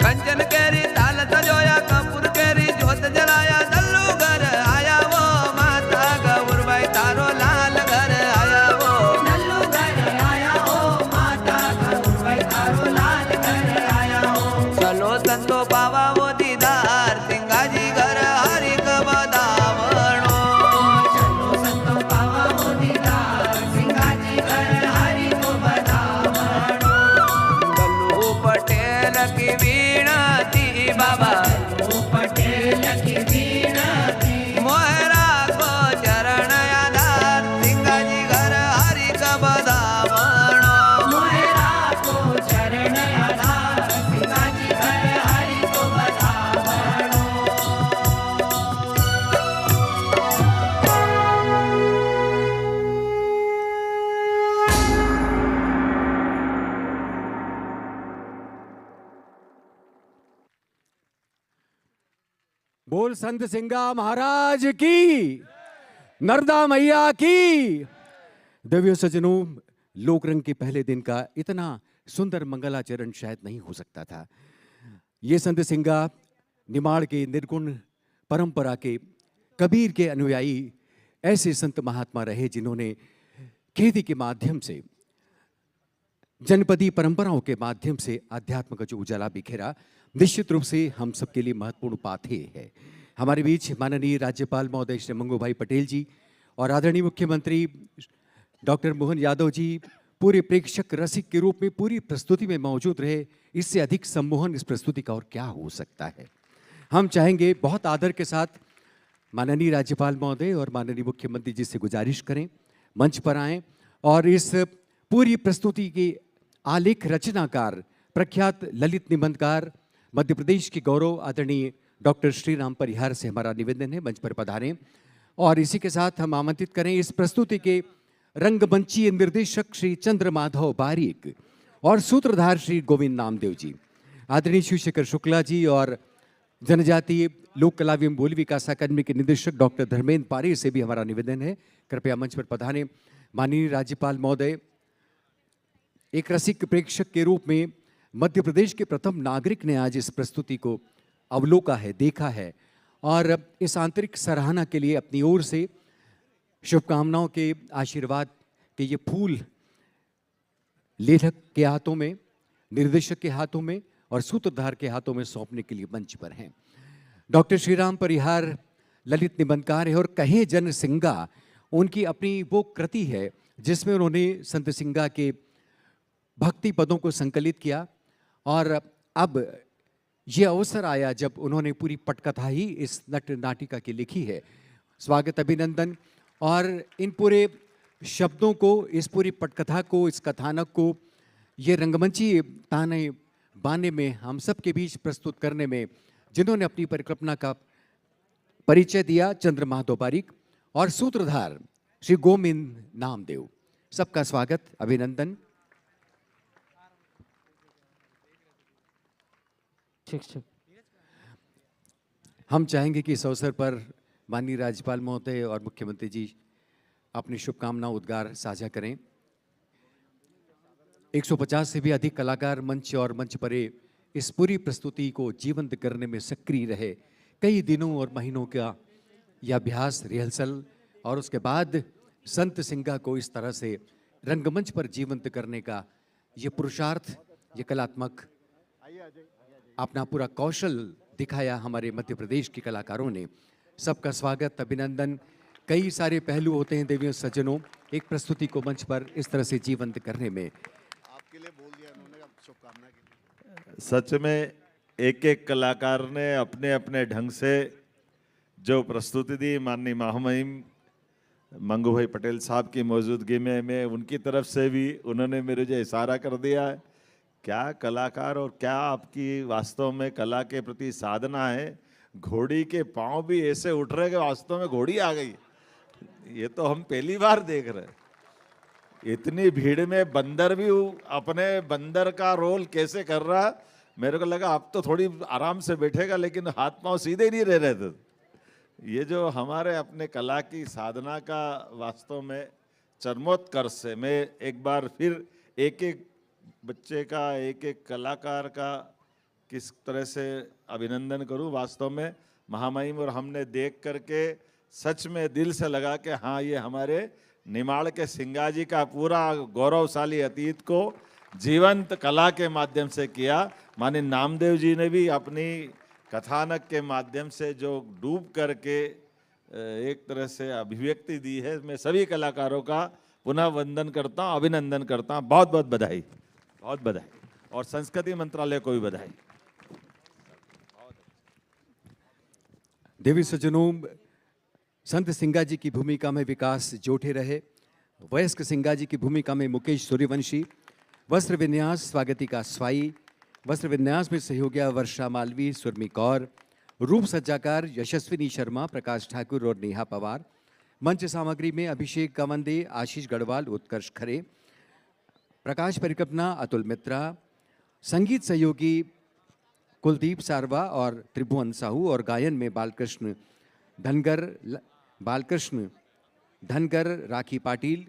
[SPEAKER 1] कंचन केरी ताल सजोया कपूर केरी जोत जलाया दल्लू घर आया वो माता गौरबाई तारो लाल घर आया वो दल्लू घर आया वो माता गौरबाई तारो लाल घर आया वो। चलो संतो पावा वो दीदार सिंगाजी घर हरि कबदावणो चलो संतो पावा वो दीदार सिंगाजी घर हरि कबदावणो। गल्लू पटेल की वीणाती बाबा पटेल की वीणाती मोहरा को चरण आधार सिंगाजी घर हरि कबदावणो मोहरा को चरण आधार सिंगाजी घर हरि कबदावणो।
[SPEAKER 10] बोल संत सिंगा महाराज की, नर्मदा मैया की। दिव्य सज्जनों, लोकरंग के पहले दिन का इतना सुंदर मंगलाचरण शायद नहीं हो सकता था। ये संत सिंगा निमाड़ के निर्गुण परंपरा के कबीर के अनुयायी ऐसे संत महात्मा रहे जिन्होंने खेती के माध्यम से, जनपदी परंपराओं के माध्यम से अध्यात्म का जो उजाला बिखेरा, निश्चित रूप से हम सबके लिए महत्वपूर्ण पाथे है। हमारे बीच माननीय राज्यपाल महोदय श्री मंगू भाई पटेल जी और आदरणीय मुख्यमंत्री डॉक्टर मोहन यादव जी पूरे प्रेक्षक रसिक के रूप में पूरी प्रस्तुति में मौजूद रहे। इससे अधिक सम्मोहन इस प्रस्तुति का और क्या हो सकता है। हम चाहेंगे बहुत आदर के साथ माननीय राज्यपाल महोदय और माननीय मुख्यमंत्री जी से गुजारिश करें, मंच पर आएं और इस पूरी प्रस्तुति के आलेख रचनाकार, प्रख्यात ललित निबंधकार, मध्य प्रदेश के गौरव आदरणीय डॉक्टर श्री राम परिहार से हमारा निवेदन है मंच पर पधारें। और इसी के साथ हम आमंत्रित करें इस प्रस्तुति के रंगमंचीय निर्देशक श्री चंद्र माधव बारीक और सूत्रधार श्री गोविंद नामदेव जी, आदरणीय शिवशेखर शुक्ला जी और जनजातीय लोक कला एवं बोली विकास अकादमी के निदेशक डॉक्टर धर्मेंद्र पारे से भी हमारा निवेदन है, कृपया मंच पर पधारें। माननीय राज्यपाल महोदय, एक रसिक प्रेक्षक के रूप में मध्य प्रदेश के प्रथम नागरिक ने आज इस प्रस्तुति को अवलोका है, देखा है और इस आंतरिक सराहना के लिए अपनी ओर से शुभकामनाओं के आशीर्वाद के ये फूल लेखक के हाथों में, निर्देशक के हाथों में और सूत्रधार के हाथों में सौंपने के लिए मंच पर हैं। डॉक्टर श्रीराम परिहार ललित निबंधकार है और कहे जन सिंगा उनकी अपनी वो कृति है जिसमें उन्होंने संत सिंगा के भक्ति पदों को संकलित किया। और अब ये अवसर आया जब उन्होंने पूरी पटकथा ही इस नट नाटिका की लिखी है। स्वागत, अभिनंदन। और इन पूरे शब्दों को, इस पूरी पटकथा को, इस कथानक को ये रंगमंची ताने बाने में हम सब के बीच प्रस्तुत करने में जिन्होंने अपनी परिकल्पना का परिचय दिया, चंद्र माधव बारिक और सूत्रधार श्री गोविंद नामदेव, सबका स्वागत, अभिनंदन। हम चाहेंगे कि इस अवसर पर माननीय राज्यपाल महोदय और मुख्यमंत्री जी अपनी शुभकामना उद्गार साझा करें। 150 से भी अधिक कलाकार मंच और मंच परे इस पूरी प्रस्तुति को जीवंत करने में सक्रिय रहे। कई दिनों और महीनों का यह अभ्यास, रिहर्सल और उसके बाद संत सिंगा को इस तरह से रंगमंच पर जीवंत करने का ये पुरुषार्थ, ये कलात्मक अपना पूरा कौशल दिखाया हमारे मध्य प्रदेश के कलाकारों ने। सबका स्वागत, अभिनंदन। कई सारे पहलू होते हैं देवियों सज्जनों एक प्रस्तुति को मंच पर इस तरह से जीवंत करने में।
[SPEAKER 6] आपके लिए बोल दिया उन्होंने, शुभकामना के लिए। सच में एक एक कलाकार ने अपने अपने ढंग से जो प्रस्तुति दी, माननीय महामहिम मंगू भाई पटेल साहब की मौजूदगी में मैं उनकी तरफ से भी उन्होंने मेरे जो इशारा कर दिया है, क्या कलाकार और क्या आपकी वास्तव में कला के प्रति साधना है। घोड़ी के पांव भी ऐसे उठ रहे कि वास्तव में घोड़ी आ गई, ये तो हम पहली बार देख रहे हैं। इतनी भीड़ में बंदर भी अपने बंदर का रोल कैसे कर रहा, मेरे को लगा अब तो थोड़ी आराम से बैठेगा, लेकिन हाथ पांव सीधे नहीं रह रहे थे। ये जो हमारे अपने कला की साधना का वास्तव में चरमोत्कर्ष से मैं एक बार फिर एक एक बच्चे का, एक एक कलाकार का किस तरह से अभिनंदन करूं। वास्तव में महामहिम और हमने देख करके सच में दिल से लगा कि हाँ, ये हमारे निमाड़ के सिंगा जी का पूरा गौरवशाली अतीत को जीवंत कला के माध्यम से किया। माननीय नामदेव जी ने भी अपनी कथानक के माध्यम से जो डूब करके एक तरह से अभिव्यक्ति दी है। मैं सभी कलाकारों का पुनः वंदन करता हूँ, अभिनंदन करता हूँ। बहुत बहुत बधाई, बहुत बधाई, और संस्कृति मंत्रालय को भी बधाई।
[SPEAKER 10] देवी सज्जनों, संत सिंगा जी की भूमिका में विकास जोठे रहे, वयस्क सिंगा जी की भूमिका में मुकेश सूर्यवंशी, वस्त्र विन्यास स्वागतिका स्वाई, वस्त्र विन्यास में सहयोगिया वर्षा मालवी, सुरमी कौर, रूप सज्जाकार यशस्विनी शर्मा, प्रकाश ठाकुर और नेहा पवार, मंच सामग्री में अभिषेक कवंदे, आशीष गढ़वाल, उत्कर्ष खरे, प्रकाश परिकल्पना अतुल मित्रा, संगीत सहयोगी कुलदीप सारवा और त्रिभुवन साहू, और गायन में बालकृष्ण धनगर, राखी पाटिल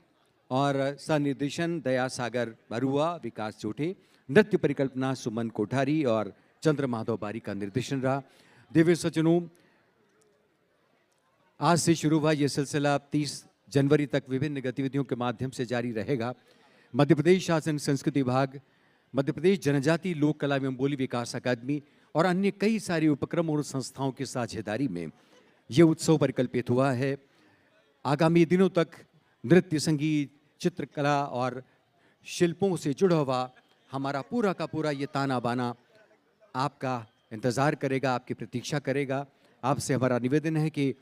[SPEAKER 10] और सनिर्देशन दया सागर बरुआ, विकास जोठे, नृत्य परिकल्पना सुमन कोठारी और चंद्र माधव बारी का निर्देशन रहा। दिव्य सज्जनों, आज से शुरू हुआ यह सिलसिला 30 जनवरी तक विभिन्न गतिविधियों के माध्यम से जारी रहेगा। मध्य प्रदेश शासन संस्कृति विभाग, मध्य प्रदेश जनजाति लोक कला एवं बोली विकास अकादमी और अन्य कई सारे उपक्रम और संस्थाओं की साझेदारी में ये उत्सव परिकल्पित हुआ है। आगामी दिनों तक नृत्य, संगीत, चित्रकला और शिल्पों से जुड़ा हुआ हमारा पूरा का पूरा ये ताना बाना आपका इंतज़ार करेगा, आपकी प्रतीक्षा करेगा। आपसे हमारा निवेदन है कि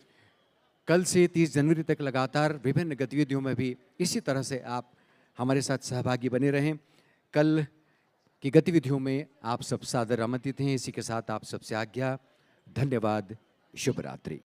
[SPEAKER 10] कल से 30 जनवरी तक लगातार विभिन्न गतिविधियों में भी इसी तरह से आप हमारे साथ सहभागी बने रहें। कल की गतिविधियों में आप सब सादर आमंत्रित हैं। इसी के साथ आप सबसे आज्ञा। धन्यवाद। शुभ रात्रि।